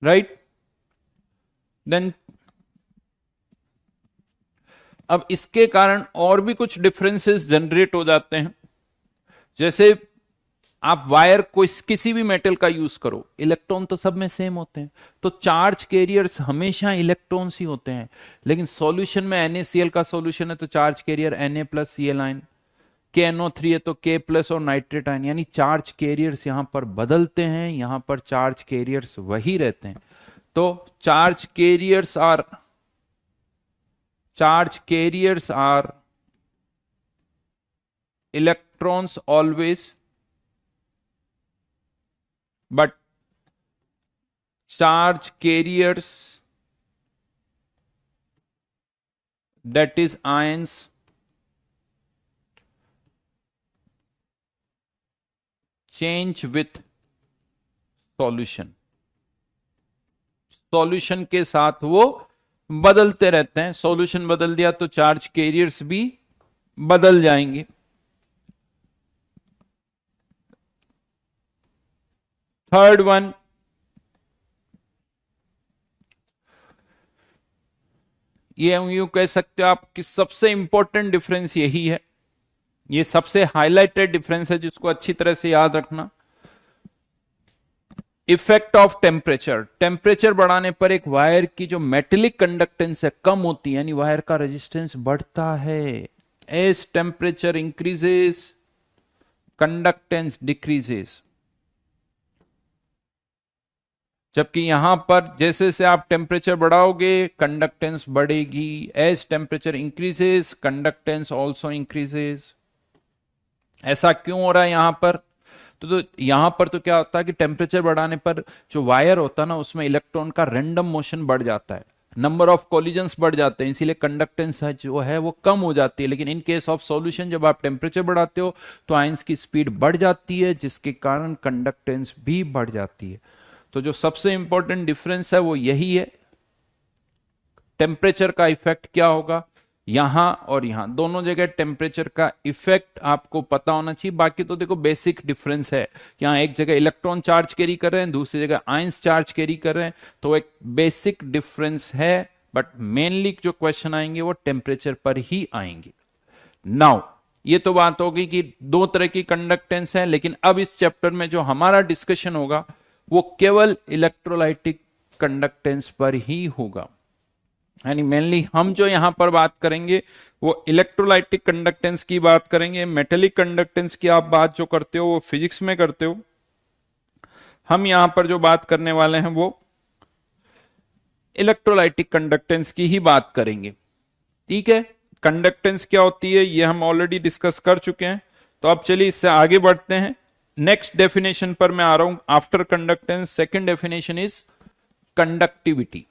Right, then अब इसके कारण और भी कुछ डिफरेंसेस जनरेट हो जाते हैं। जैसे आप वायर को किसी भी मेटल का यूज करो, इलेक्ट्रॉन तो सब में सेम होते हैं, तो चार्ज कैरियर्स हमेशा इलेक्ट्रॉन्स ही होते हैं। लेकिन सॉल्यूशन में NaCl का सॉल्यूशन है तो charge carrier Na+Cl ion, KNO3 है तो K प्लस और नाइट्रेट आयन, यानी चार्ज कैरियर्स यहां पर बदलते हैं, यहां पर चार्ज कैरियर्स वही रहते हैं। तो charge carriers are electrons always, but charge carriers, that is ions, change with solution, solution के साथ वो बदलते रहते हैं। सॉल्यूशन बदल दिया तो चार्ज कैरियर्स भी बदल जाएंगे। थर्ड वन, ये यूं कह सकते हो आप कि सबसे इंपॉर्टेंट डिफरेंस यही है, ये सबसे हाईलाइटेड डिफरेंस है जिसको अच्छी तरह से याद रखना। इफेक्ट ऑफ टेम्परेचर, टेम्परेचर बढ़ाने पर एक वायर की जो मेटेलिक कंडक्टेंस है कम होती है, यानी वायर का रेजिस्टेंस बढ़ता है। As temperature increases conductance decreases, जबकि यहां पर जैसे जैसे आप टेम्परेचर बढ़ाओगे कंडक्टेंस बढ़ेगी। As temperature increases conductance also increases. ऐसा क्यों हो रहा है यहां पर? तो यहां पर तो क्या होता है कि टेम्परेचर बढ़ाने पर जो वायर होता है ना उसमें इलेक्ट्रॉन का रैंडम मोशन बढ़ जाता है, नंबर ऑफ कॉलिजन्स बढ़ जाते हैं, इसीलिए कंडक्टेंस जो है वो कम हो जाती है। लेकिन इन केस ऑफ सॉल्यूशन जब आप टेम्परेचर बढ़ाते हो तो आयंस की स्पीड बढ़ जाती है, जिसके कारण कंडक्टेंस भी बढ़ जाती है। तो जो सबसे इंपॉर्टेंट डिफरेंस है वो यही है। टेम्परेचर का इफेक्ट क्या होगा, यहां और यहां दोनों जगह टेम्परेचर का इफेक्ट आपको पता होना चाहिए। बाकी तो देखो बेसिक डिफरेंस है, यहां एक जगह इलेक्ट्रॉन चार्ज कैरी कर रहे हैं, दूसरी जगह आयंस चार्ज कैरी कर रहे हैं, तो एक बेसिक डिफरेंस है। बट मेनली जो क्वेश्चन आएंगे वो टेम्परेचर पर ही आएंगे। नाउ ये तो बात होगी कि दो तरह की कंडक्टेंस है, लेकिन अब इस चैप्टर में जो हमारा डिस्कशन होगा वो केवल इलेक्ट्रोलाइटिक कंडक्टेंस पर ही होगा। यानी मेनली हम जो यहां पर बात करेंगे वो इलेक्ट्रोलाइटिक कंडक्टेंस की बात करेंगे। मेटेलिक कंडक्टेंस की आप बात जो करते हो वो फिजिक्स में करते हो, हम यहां पर जो बात करने वाले हैं वो इलेक्ट्रोलाइटिक कंडक्टेंस की ही बात करेंगे। ठीक है, कंडक्टेंस क्या होती है ये हम ऑलरेडी डिस्कस कर चुके हैं। तो अब चलिए इससे आगे बढ़ते हैं। नेक्स्ट डेफिनेशन पर मैं आ रहा हूं after conductance. Second definition is conductivity.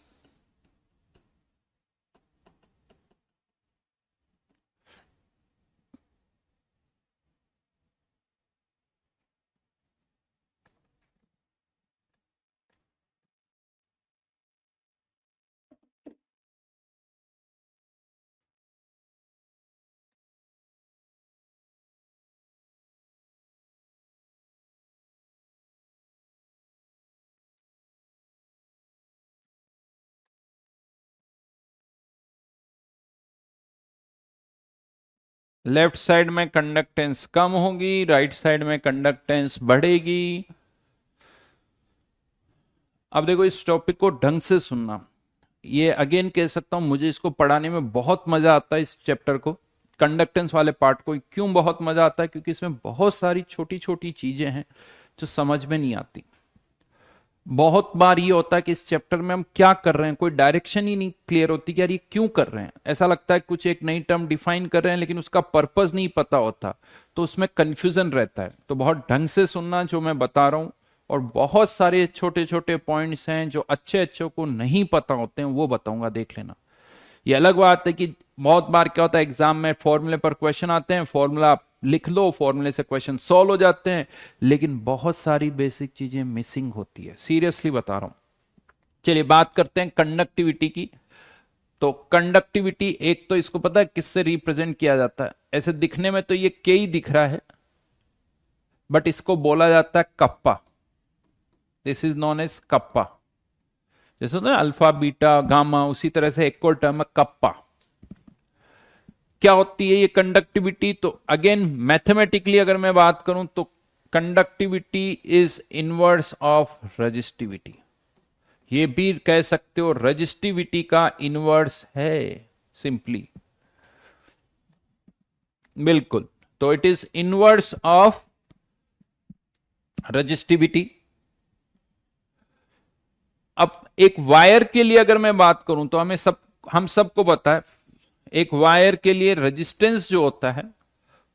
Left side में कंडक्टेंस कम होगी, राइट साइड में कंडक्टेंस बढ़ेगी। अब देखो इस टॉपिक को ढंग से सुनना। ये अगेन कह सकता हूं मुझे इसको पढ़ाने में बहुत मजा आता है। इस चैप्टर को, कंडक्टेंस वाले पार्ट को क्यों बहुत मजा आता है? क्योंकि इसमें बहुत सारी छोटी छोटी चीजें हैं जो समझ में नहीं आती। बहुत बार ये होता है कि इस चैप्टर में हम क्या कर रहे हैं कोई डायरेक्शन ही नहीं क्लियर होती कि यार ये क्यों कर रहे हैं। ऐसा लगता है कुछ एक नई टर्म डिफाइन कर रहे हैं लेकिन उसका पर्पस नहीं पता होता, तो उसमें कंफ्यूजन रहता है। तो बहुत ढंग से सुनना जो मैं बता रहा हूं और बहुत सारे छोटे छोटे पॉइंट्स हैं जो अच्छे अच्छों को नहीं पता होते हैं, वो बताऊंगा, देख लेना। ये अलग बात है कि बहुत बार क्या होता है एग्जाम में फॉर्मूले पर क्वेश्चन आते हैं, फॉर्मूला लिख लो, फॉर्मूले से क्वेश्चन सॉल्व हो जाते हैं, लेकिन बहुत सारी बेसिक चीजें मिसिंग होती है, सीरियसली बता रहा हूं। चलिए बात करते हैं कंडक्टिविटी की। तो कंडक्टिविटी, एक तो इसको पता है किससे रिप्रेजेंट किया जाता है? ऐसे दिखने में तो ये के ही दिख रहा है, बट इसको बोला जाता है kappa. This is known as kappa. जैसे होता है अल्फा बीटा गामा, उसी तरह से एक और टर्म है कप्पा। क्या होती है ये कंडक्टिविटी? तो अगेन मैथमेटिकली अगर मैं बात करूं तो conductivity is inverse of resistivity. ये भी कह सकते हो रजिस्टिविटी का इनवर्स है, सिंपली, बिल्कुल। तो it is inverse of resistivity. अब एक वायर के लिए अगर मैं बात करूं तो हम सबको पता है एक वायर के लिए रेजिस्टेंस जो होता है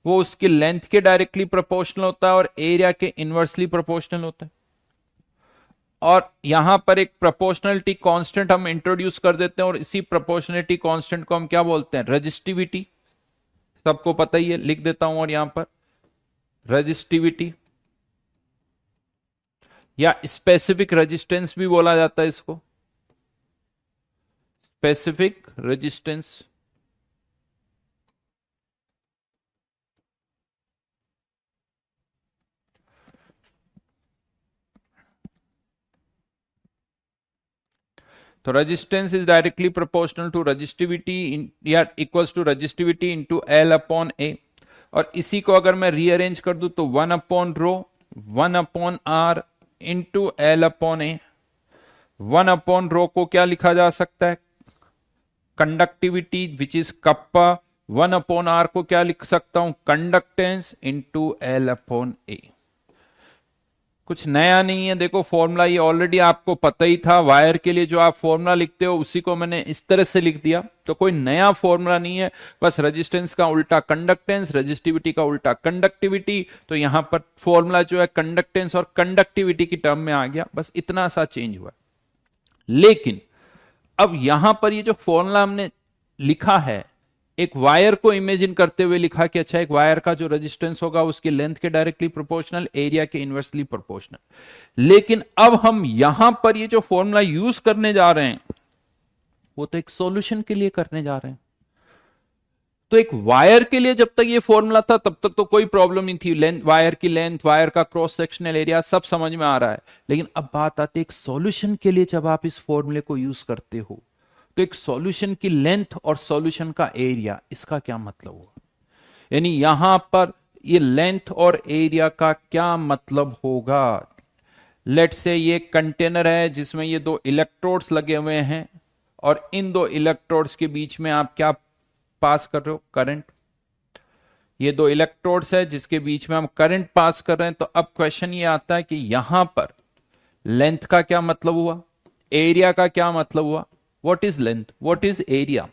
वो उसकी लेंथ के डायरेक्टली प्रोपोर्शनल होता है और एरिया के इनवर्सली प्रोपोर्शनल होता है। और यहां पर एक प्रोपोर्शनलिटी कांस्टेंट हम इंट्रोड्यूस कर देते हैं और इसी प्रोपोर्शनलिटी कांस्टेंट को हम क्या बोलते हैं? रेजिस्टिविटी। सबको पता ही है, लिख देता हूं। और यहां पर रेजिस्टिविटी या स्पेसिफिक रेजिस्टेंस भी बोला जाता है इसको, स्पेसिफिक रेजिस्टेंस। तो resistance is directly proportional to resistivity या equals to resistivity into L upon A. और इसी को अगर मैं रीअरेंज कर दूं तो 1/ρ 1/r इंटू एल अपॉन ए। 1/ρ को क्या लिखा जा सकता है? Conductivity which is kappa. 1/r को क्या लिख सकता हूं? कंडक्टेंस इंटू एल अपॉन ए। कुछ नया नहीं है, देखो फॉर्मूला ये ऑलरेडी आपको पता ही था। वायर के लिए जो आप फॉर्मूला लिखते हो उसी को मैंने इस तरह से लिख दिया, तो कोई नया फॉर्मूला नहीं है। बस रेजिस्टेंस का उल्टा कंडक्टेंस, रेजिस्टिविटी का उल्टा कंडक्टिविटी। तो यहां पर फॉर्मूला जो है कंडक्टेंस और कंडक्टिविटी की टर्म में आ गया, बस इतना सा चेंज हुआ। लेकिन अब यहां पर ये जो फॉर्मूला हमने लिखा है, एक वायर को इमेजिन करते हुए लिखा कि अच्छा एक वायर का जो रेजिस्टेंस होगा उसकी लेंथ के डायरेक्टली प्रोपोर्शनल, एरिया के इनवर्सली प्रोपोर्शनल। लेकिन अब हम यहां पर ये जो फॉर्मूला यूज करने जा रहे हैं वो तो एक सॉल्यूशन के लिए करने जा रहे हैं। तो एक वायर के लिए जब तक ये फॉर्मूला था तब तक तो कोई प्रॉब्लम नहीं थी, लेंथ, वायर की लेंथ, वायर का क्रॉस सेक्शनल एरिया सब समझ में आ रहा है। लेकिन अब बात आती है एक सॉल्यूशन के लिए, जब आप इस फॉर्मूले को यूज करते हो तो एक सॉल्यूशन की लेंथ और सॉल्यूशन का एरिया, इसका क्या मतलब होगा? यानी यहां पर ये लेंथ और एरिया का क्या मतलब होगा? लेट से ये कंटेनर है जिसमें ये दो इलेक्ट्रोड्स लगे हुए हैं और इन दो इलेक्ट्रोड्स के बीच में आप क्या पास कर रहे हो? करंट। ये दो इलेक्ट्रोड्स है जिसके बीच में हम करंट पास कर रहे हैं। तो अब क्वेश्चन ये आता है कि यहां पर लेंथ का क्या मतलब हुआ, एरिया का क्या मतलब हुआ? What is length, what is area?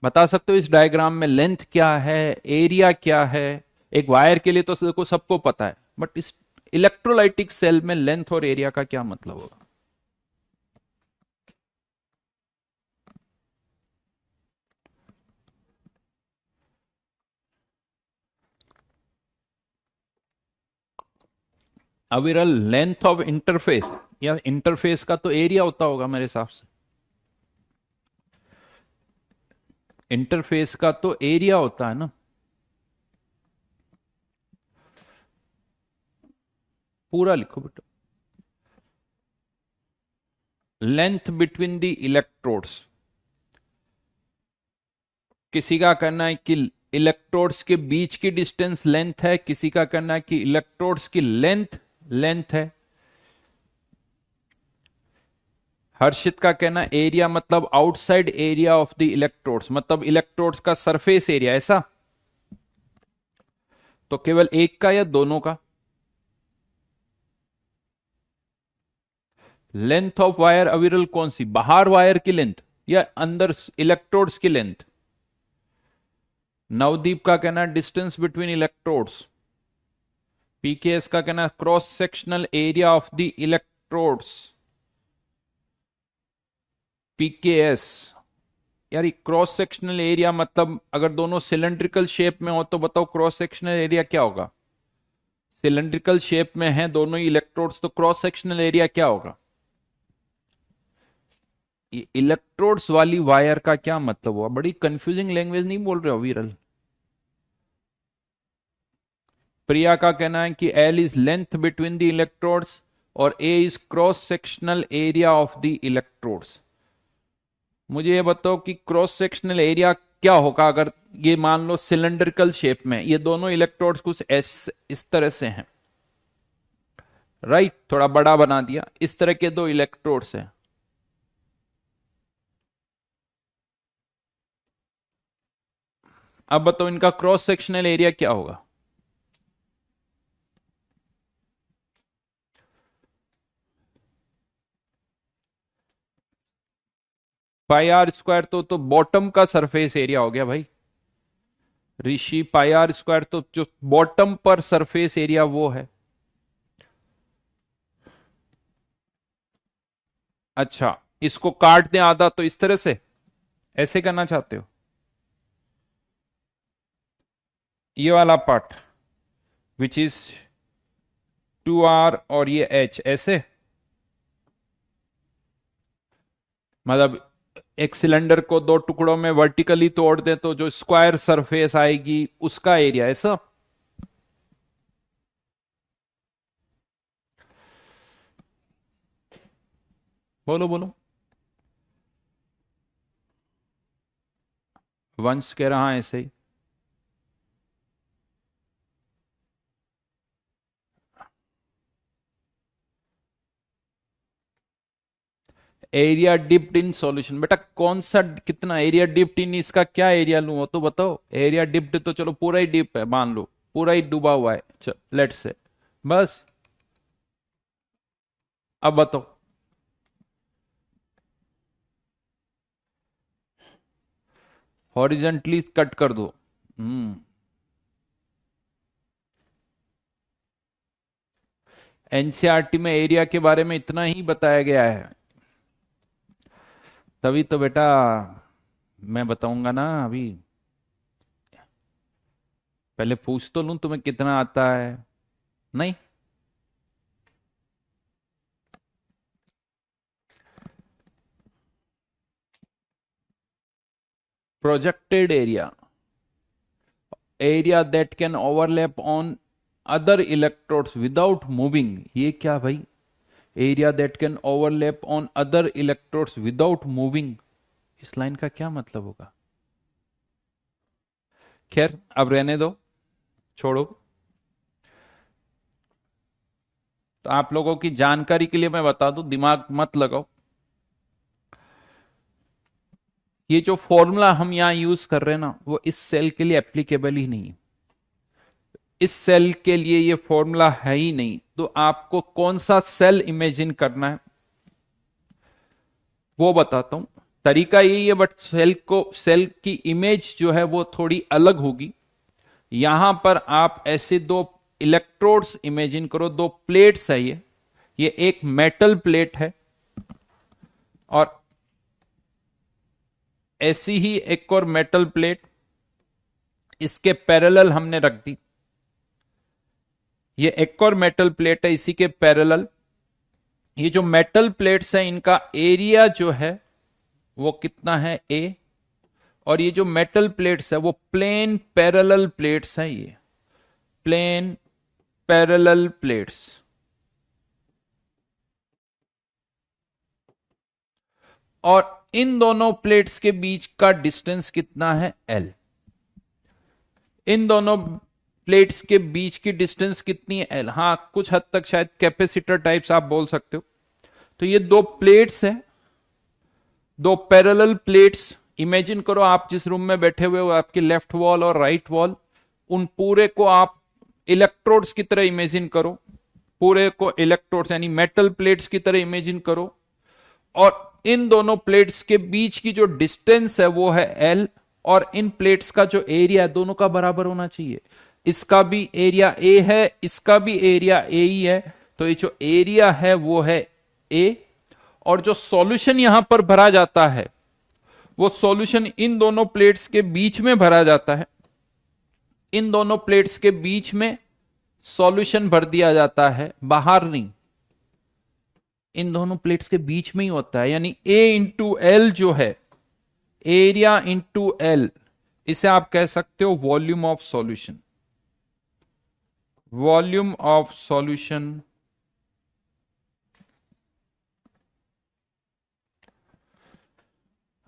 बता सकते हो इस डायग्राम में लेंथ क्या है, एरिया क्या है? एक वायर के लिए तो देखो सबको पता है, बट इस इलेक्ट्रोलाइटिक सेल में लेंथ और एरिया का क्या मतलब होगा? अविरल, लेंथ ऑफ इंटरफेस या इंटरफेस का तो एरिया होता होगा मेरे हिसाब से। इंटरफेस का तो एरिया होता है ना। पूरा लिखो बेटा। लेंथ बिटवीन द इलेक्ट्रोड्स, किसी का कहना है कि इलेक्ट्रोड्स के बीच की डिस्टेंस लेंथ है, किसी का कहना है कि इलेक्ट्रोड्स की लेंथ लेंथ है। हर्षित का कहना एरिया मतलब outside area of the electrodes, मतलब इलेक्ट्रोड्स का सरफेस एरिया, ऐसा? तो केवल एक का या दोनों का? लेंथ ऑफ वायर अविरल कौन सी, बाहर वायर की लेंथ या अंदर इलेक्ट्रोड्स की लेंथ? नवदीप का कहना डिस्टेंस बिटवीन इलेक्ट्रोड्स। पीकेएस का कहना cross sectional area of the electrodes. PKS यार, क्रॉस सेक्शनल एरिया मतलब अगर दोनों सिलेंड्रिकल शेप में हो तो बताओ क्रॉस सेक्शनल एरिया क्या होगा। सिलेंड्रिकल शेप में है दोनों ही इलेक्ट्रोड्स तो क्रॉस सेक्शनल एरिया क्या होगा। ये इलेक्ट्रोड्स वाली वायर का क्या मतलब हुआ। बड़ी कंफ्यूजिंग लैंग्वेज नहीं बोल रहे हो विरल। प्रिया का कहना है कि L is length between the electrodes और A is cross sectional area of the electrodes. मुझे ये बताओ कि क्रॉस सेक्शनल एरिया क्या होगा अगर ये मान लो सिलेंड्रिकल शेप में ये दोनों इलेक्ट्रोड्स कुछ इस तरह से हैं, राइट, थोड़ा बड़ा बना दिया, इस तरह के दो इलेक्ट्रोड्स हैं। अब बताओ इनका क्रॉस सेक्शनल एरिया क्या होगा। पाई आर स्क्वायर तो बॉटम का सरफेस एरिया हो गया भाई ऋषि। पाई आर स्क्वायर तो जो बॉटम पर सरफेस एरिया वो है। अच्छा, इसको काट दें आधा तो इस तरह से ऐसे करना चाहते हो ये वाला पार्ट विच इज 2R और ये H ऐसे, मतलब एक सिलेंडर को दो टुकड़ों में वर्टिकली तोड़ दें तो जो स्क्वायर सरफेस आएगी उसका एरिया ऐसा। बोलो बोलो। वंश कह रहा है ऐसे ही। एरिया डिप्ड इन सॉल्यूशन, बेटा कौन सा कितना एरिया डिप्ड इन, इसका क्या एरिया लूं वो तो बताओ। एरिया डिप्ड तो चलो पूरा ही डिप है मान लो, पूरा ही डूबा हुआ है लेट्स से, बस। अब बताओ हॉरिजेंटली कट कर दो। एनसीईआरटी में एरिया के बारे में इतना ही बताया गया है, तभी तो बेटा मैं बताऊंगा ना। अभी पहले पूछ तो लूं तुम्हें कितना आता है। नहीं, projected area, area that can overlap on other electrodes without moving. ये क्या भाई, area that can overlap on other electrodes without moving, इस लाइन का क्या मतलब होगा। खैर अब रहने दो, छोड़ो। तो आप लोगों की जानकारी के लिए मैं बता दूं, दिमाग मत लगाओ। ये जो फॉर्मूला हम यहां यूज कर रहे हैं ना वो इस सेल के लिए एप्लीकेबल ही नहीं है। इस सेल के लिए ये फॉर्मूला है ही नहीं। तो आपको कौन सा सेल इमेजिन करना है वो बताता हूं। तरीका यही है बट सेल की इमेज जो है वो थोड़ी अलग होगी। यहां पर आप ऐसे दो इलेक्ट्रोड्स इमेजिन करो, दो प्लेट्स है ये एक मेटल प्लेट है और ऐसी ही एक और मेटल प्लेट इसके पैरेलल हमने रख दी। ये एक और मेटल प्लेट है इसी के पैरेलल। ये जो मेटल प्लेट्स हैं इनका एरिया जो है वो कितना है A, और ये जो मेटल प्लेट्स है वो प्लेन पैरेलल प्लेट्स हैं, ये प्लेन पैरेलल प्लेट्स। और इन दोनों प्लेट्स के बीच का डिस्टेंस कितना है L। इन दोनों प्लेट्स के बीच की डिस्टेंस कितनी है L। हाँ, कुछ हद तक शायद कैपेसिटर टाइप्स आप बोल सकते हो। तो ये दो प्लेट्स हैं, दो पैरेलल प्लेट्स। इमेजिन करो आप जिस रूम में बैठे हुए हो, आपकी लेफ्ट वॉल और राइट वॉल, उन पूरे को आप इलेक्ट्रोड्स की तरह इमेजिन करो, पूरे को इलेक्ट्रोड्स यानी मेटल प्लेट्स की तरह इमेजिन करो। और इन दोनों प्लेट्स के बीच की जो डिस्टेंस है वो है L, और इन प्लेट्स का जो एरिया है दोनों का बराबर होना चाहिए। इसका भी एरिया ए है, इसका भी एरिया ए ही है, तो ये जो एरिया है वो है ए। और जो सॉल्यूशन यहां पर भरा जाता है वो सॉल्यूशन इन दोनों प्लेट्स के बीच में भरा जाता है। इन दोनों प्लेट्स के बीच में सॉल्यूशन भर दिया जाता है, बाहर नहीं, इन दोनों प्लेट्स के बीच में ही होता है। यानी ए इंटू एल जो है, एरिया इंटू एल, इसे आप कह सकते हो volume of solution. Volume of solution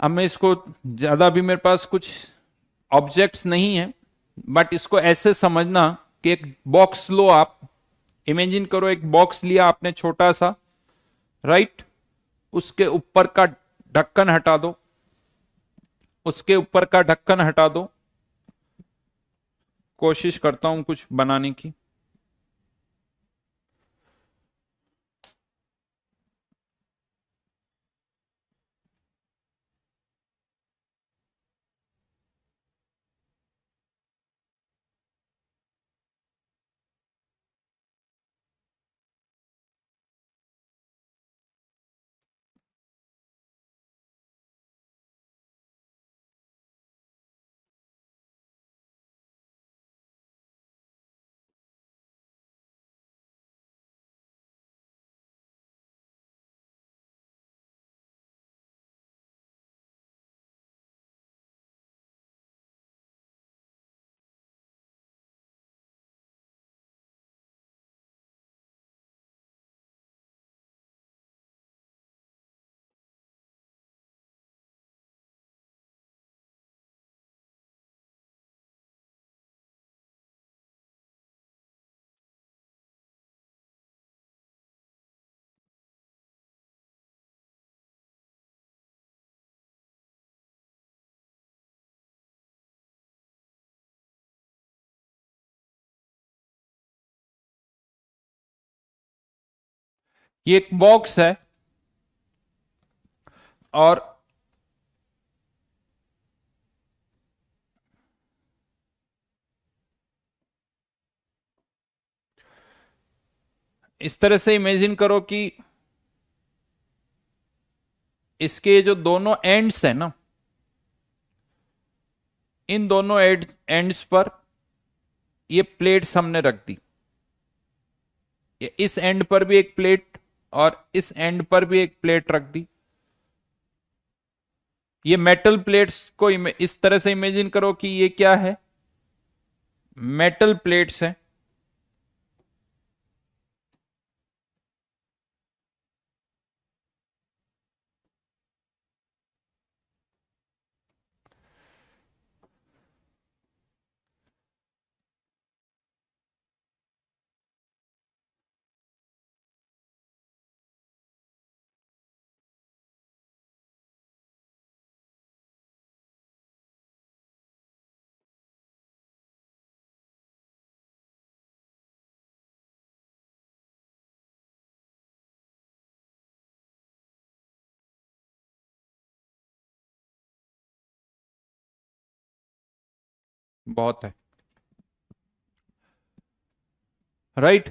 अब मैं इसको ज्यादा भी, मेरे पास कुछ ऑब्जेक्ट्स नहीं है, बट इसको ऐसे समझना कि एक बॉक्स लो, आप इमेजिन करो एक बॉक्स लिया आपने छोटा सा, राइट, उसके ऊपर का ढक्कन हटा दो, उसके ऊपर का ढक्कन हटा दो। कोशिश करता हूं कुछ बनाने की। ये एक बॉक्स है और इस तरह से इमेजिन करो कि इसके जो दोनों एंड्स है ना, इन दोनों एंड्स पर ये प्लेट्स हमने रख दी। ये इस एंड पर भी एक प्लेट और इस एंड पर भी एक प्लेट रख दी। ये मेटल प्लेट्स को इस तरह से इमेजिन करो कि ये क्या है, मेटल प्लेट्स है। बहुत है, राइट।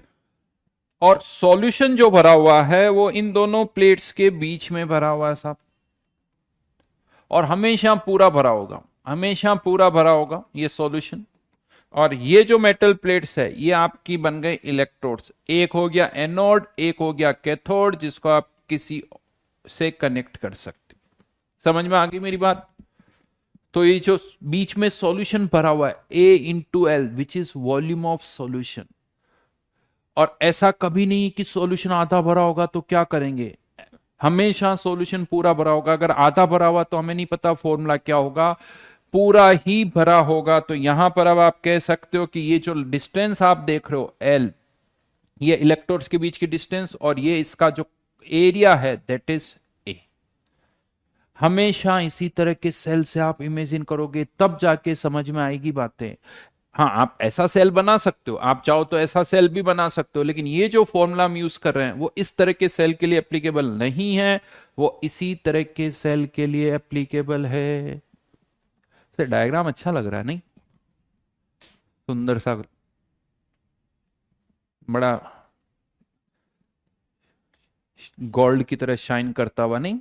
और सॉल्यूशन जो भरा हुआ है वो इन दोनों प्लेट्स के बीच में भरा हुआ है साहब, और हमेशा पूरा भरा होगा, हमेशा पूरा भरा होगा ये सॉल्यूशन। और ये जो मेटल प्लेट्स है ये आपकी बन गई इलेक्ट्रोड्स, एक हो गया एनोड, एक हो गया कैथोड, जिसको आप किसी से कनेक्ट कर सकते। समझ में आ गई मेरी बात? तो ये जो बीच में सॉल्यूशन भरा हुआ है A into L, which is volume of solution. और ऐसा कभी नहीं कि सॉल्यूशन आधा भरा होगा तो क्या करेंगे, हमेशा सॉल्यूशन पूरा भरा होगा। अगर आधा भरा हुआ तो हमें नहीं पता फॉर्मूला क्या होगा, पूरा ही भरा होगा। तो यहां पर अब आप कह सकते हो कि ये जो डिस्टेंस आप देख रहे हो एल, ये इलेक्ट्रोड्स के बीच की डिस्टेंस, और ये इसका जो एरिया है दैट इज ए। हमेशा इसी तरह के सेल से आप इमेजिन करोगे तब जाके समझ में आएगी बातें। हाँ, आप ऐसा सेल बना सकते हो, आप चाहो तो ऐसा सेल भी बना सकते हो, लेकिन ये जो फॉर्मूला हम यूज कर रहे हैं वो इस तरह के सेल के लिए एप्लीकेबल नहीं है, वो इसी तरह के सेल के लिए एप्लीकेबल है। डायग्राम अच्छा लग रहा है नहीं? सुंदर सा बड़ा गोल्ड की तरह शाइन करता हुआ, नहीं?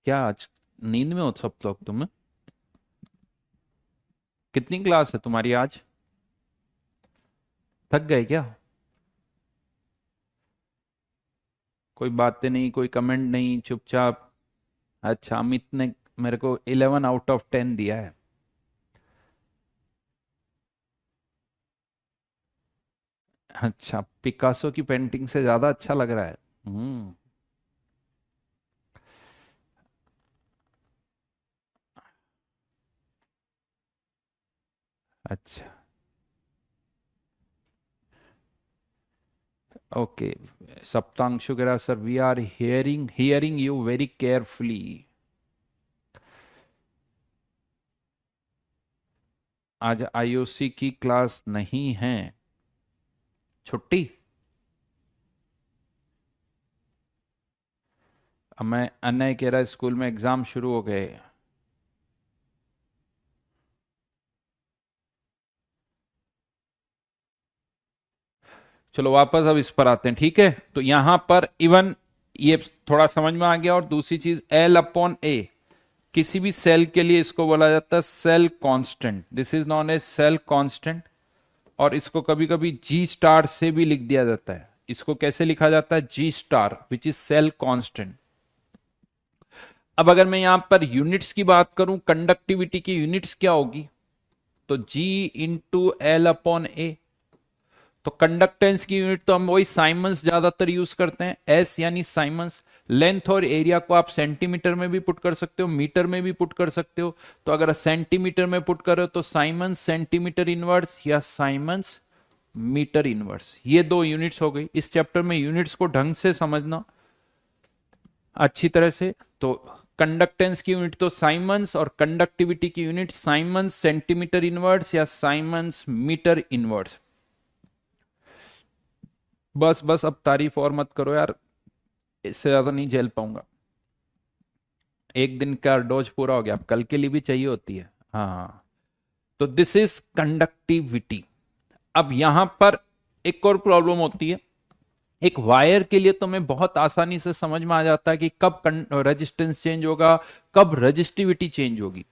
क्या आज नींद में हो सब लोग तुम? कितनी क्लास है तुम्हारी आज? थक गए क्या? कोई बातें नहीं, कोई कमेंट नहीं, चुपचाप? अच्छा, अमित ने मेरे को 11 आउट ऑफ 10 दिया है। अच्छा, पिकासो की पेंटिंग से ज्यादा अच्छा लग रहा है। हम्म। अच्छा। ओके। सप्तांशु कह रहा, sir we are hearing hearing you very carefully. आज आईओसी की क्लास नहीं है, छुट्टी। अब मैं अनय कह रहा स्कूल में एग्जाम शुरू हो गए। चलो वापस अब इस पर आते हैं, ठीक है? तो यहां पर इवन ये थोड़ा समझ में आ गया। और दूसरी चीज, L/A, किसी भी सेल के लिए इसको बोला जाता है cell constant. This is known as cell constant. और इसको कभी कभी G स्टार से भी लिख दिया जाता है। इसको कैसे लिखा जाता है? G star, which is cell constant. अब अगर मैं यहां पर यूनिट्स की बात करूं, कंडक्टिविटी की यूनिट्स क्या होगी? तो G इंटू L/A। तो कंडक्टेंस की यूनिट तो हम वही साइमंस ज्यादातर यूज करते हैं, एस यानी साइमंस। लेंथ और एरिया को आप सेंटीमीटर में भी पुट कर सकते हो, मीटर में भी पुट कर सकते हो। तो अगर सेंटीमीटर में पुट करो तो साइमंस सेंटीमीटर इनवर्स या साइमंस मीटर इनवर्स। ये दो यूनिट्स हो गई। इस चैप्टर में यूनिट्स को ढंग से समझना अच्छी तरह से। तो कंडक्टेंस की यूनिट तो साइमंस, और कंडक्टिविटी की यूनिट साइमंस सेंटीमीटर इनवर्स या साइमंस मीटर इनवर्स। बस बस, अब तारीफ और मत करो यार, इससे ज्यादा नहीं झेल पाऊंगा। एक दिन का डोज पूरा हो गया, अब कल के लिए भी चाहिए होती है। हाँ। तो दिस इज कंडक्टिविटी। अब यहां पर एक और प्रॉब्लम होती है। एक वायर के लिए तो मैं बहुत आसानी से समझ में आ जाता है कि कब रेजिस्टेंस चेंज होगा, कब रजिस्टिविटी चेंज होगी।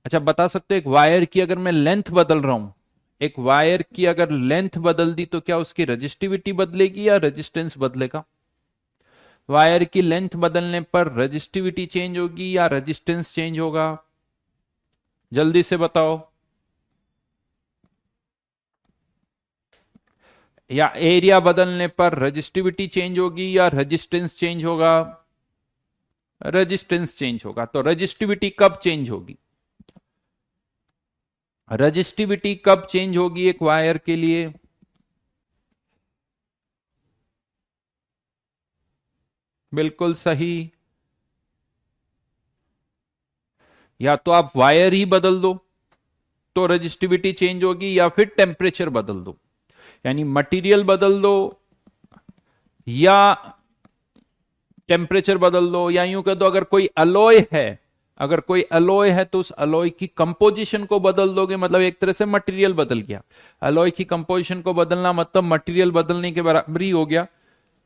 अच्छा, बता सकते हो एक वायर की अगर मैं लेंथ बदल रहा हूं, एक वायर की अगर लेंथ बदल दी तो क्या उसकी रजिस्टिविटी बदलेगी या रेजिस्टेंस बदलेगा? वायर की लेंथ बदलने पर रजिस्टिविटी चेंज होगी या रेजिस्टेंस चेंज होगा? जल्दी से बताओ। या एरिया बदलने पर रजिस्टिविटी चेंज होगी या रेजिस्टेंस चेंज होगा? रेजिस्टेंस चेंज होगा। तो रजिस्टिविटी कब चेंज होगी? रजिस्टिविटी कब चेंज होगी एक वायर के लिए? बिल्कुल सही। या तो आप वायर ही बदल दो तो रजिस्टिविटी चेंज होगी, या फिर टेम्परेचर बदल दो, यानी मटेरियल बदल दो या टेम्परेचर बदल दो। या यूं कह दो, अगर कोई अलॉय है, अगर कोई अलॉय है तो उस अलॉय की कंपोजिशन को बदल दोगे, मतलब एक तरह से मटेरियल बदल गया। अलॉय की कंपोजिशन को बदलना मतलब मटेरियल बदलने के बराबर ही हो गया।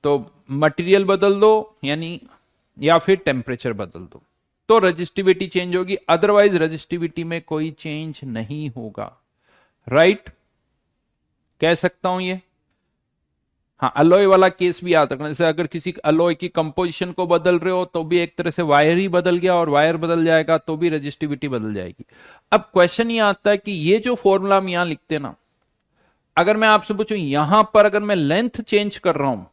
तो मटेरियल बदल दो यानी, या फिर टेम्परेचर बदल दो, तो रजिस्टिविटी चेंज होगी। अदरवाइज रजिस्टिविटी में कोई चेंज नहीं होगा। राइट? कह सकता हूं ये? हाँ, अलॉय वाला केस भी याद रखना। जैसे अगर किसी अलॉय की कंपोजिशन को बदल रहे हो तो भी एक तरह से वायर ही बदल गया, और वायर बदल जाएगा तो भी रजिस्टिविटी बदल जाएगी। अब क्वेश्चन ये आता है कि ये जो फॉर्मूला हम यहां लिखते हैं ना, अगर मैं आपसे पूछूं यहां पर अगर मैं लेंथ चेंज कर रहा हूं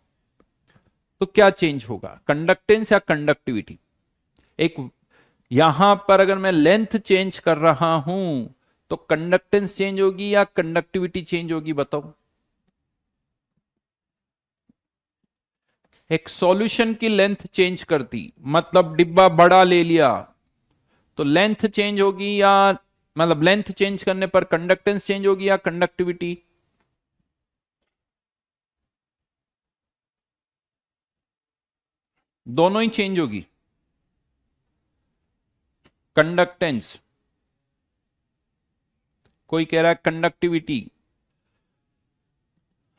तो क्या चेंज होगा, कंडक्टेंस या कंडक्टिविटी? एक, यहां पर अगर मैं लेंथ चेंज कर रहा हूं तो कंडक्टेंस चेंज होगी या कंडक्टिविटी चेंज होगी, बताओ? एक सॉल्यूशन की लेंथ चेंज करती, मतलब डिब्बा बड़ा ले लिया तो लेंथ चेंज होगी, या मतलब लेंथ चेंज करने पर कंडक्टेंस चेंज होगी या कंडक्टिविटी? दोनों ही चेंज होगी। कंडक्टेंस कोई कह रहा है कंडक्टिविटी।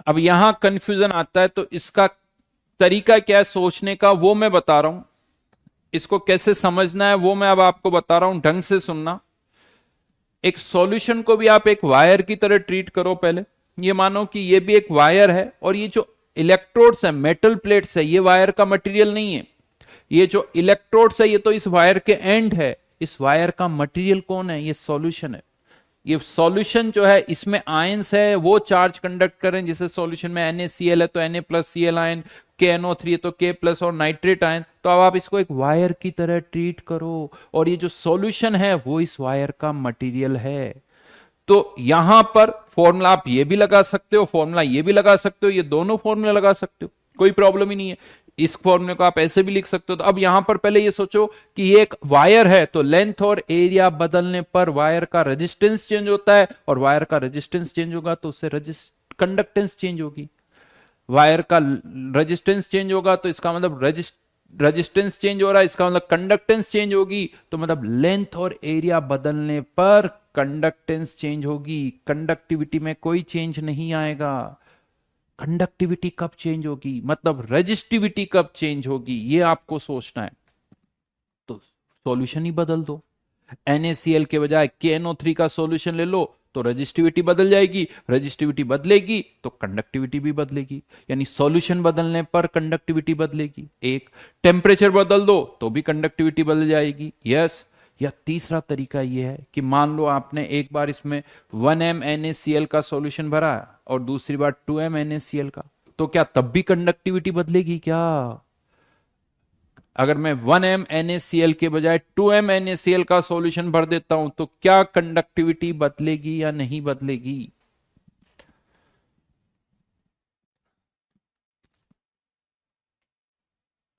अब यहां कंफ्यूजन आता है, तो इसका तरीका क्या है सोचने का वो मैं बता रहा हूं। इसको कैसे समझना है वो मैं अब आपको बता रहा हूं, ढंग से सुनना। एक सॉल्यूशन को भी आप एक वायर की तरह ट्रीट करो। पहले ये मानो कि ये भी एक वायर है, और ये जो इलेक्ट्रोड्स है, मेटल प्लेट्स है, ये वायर का मटेरियल नहीं है। ये जो इलेक्ट्रोड्स है ये तो इस वायर के एंड है। इस वायर का मटेरियल कौन है? ये सॉल्यूशन है। ये सॉल्यूशन जो है इसमें आयंस है, वो चार्ज कंडक्ट करें। जैसे सॉल्यूशन में NaCl है तो Na+Cl आयन, KNO3 है तो K+ और नाइट्रेट आयन। तो अब आप इसको एक वायर की तरह ट्रीट करो, और ये जो सॉल्यूशन है वो इस वायर का मटेरियल है। तो यहां पर फॉर्मूला आप ये भी लगा सकते हो, फॉर्मूला ये भी लगा सकते हो, ये दोनों फॉर्मूला लगा सकते हो, कोई प्रॉब्लम ही नहीं है। इस फॉर्मूले को आप ऐसे भी लिख सकते हो। तो अब यहां पर पहले ये सोचो कि ये एक वायर है, तो लेंथ और एरिया बदलने पर वायर का रेजिस्टेंस चेंज होता है, और वायर का रेजिस्टेंस चेंज होगा तो उससे कंडक्टेंस चेंज होगी। वायर का रेजिस्टेंस चेंज होगा तो इसका मतलब रेजिस्टेंस चेंज हो रहा है, इसका मतलब कंडक्टेंस चेंज होगी। तो मतलब लेंथ और एरिया बदलने पर कंडक्टेंस चेंज होगी, कंडक्टिविटी में कोई चेंज नहीं आएगा। कंडक्टिविटी कब चेंज होगी, मतलब रेजिस्टिविटी कब चेंज होगी, ये आपको सोचना है। तो सॉल्यूशन ही बदल दो। NaCl के बजाय KNO3 का सॉल्यूशन ले लो तो रेजिस्टिविटी बदल जाएगी, रेजिस्टिविटी बदलेगी तो कंडक्टिविटी भी बदलेगी। यानी सॉल्यूशन बदलने पर कंडक्टिविटी बदलेगी। एक टेम्परेचर बदल दो तो भी कंडक्टिविटी बदल जाएगी। यस। या तीसरा तरीका यह है कि मान लो आपने एक बार इसमें 1m NaCl का सॉल्यूशन भरा और दूसरी बार 2m NaCl का, तो क्या तब भी कंडक्टिविटी बदलेगी क्या? अगर मैं 1m NaCl के बजाय 2m NaCl का सॉल्यूशन भर देता हूं तो क्या कंडक्टिविटी बदलेगी या नहीं बदलेगी?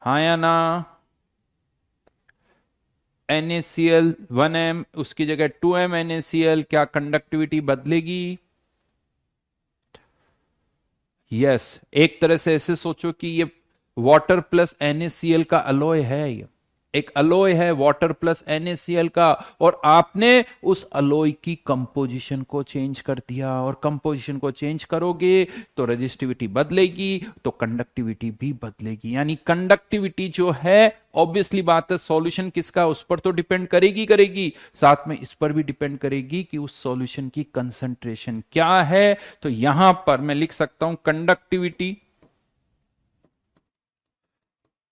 हाँ या ना? NaCl 1m उसकी जगह 2m NaCl, क्या कंडक्टिविटी बदलेगी? यस। एक तरह से ऐसे सोचो कि ये वाटर प्लस NaCl का अलॉय है। ये एक अलॉय है वाटर प्लस NaCl का, और आपने उस अलॉय की कंपोजिशन को चेंज कर दिया, और कंपोजिशन को चेंज करोगे तो रेजिस्टिविटी बदलेगी तो कंडक्टिविटी भी बदलेगी। यानी कंडक्टिविटी जो है, ऑब्वियसली बात है, सॉल्यूशन किसका उस पर तो डिपेंड करेगी, साथ में इस पर भी डिपेंड करेगी कि उस सॉल्यूशन की कंसंट्रेशन क्या है। तो यहां पर मैं लिख सकता हूं conductivity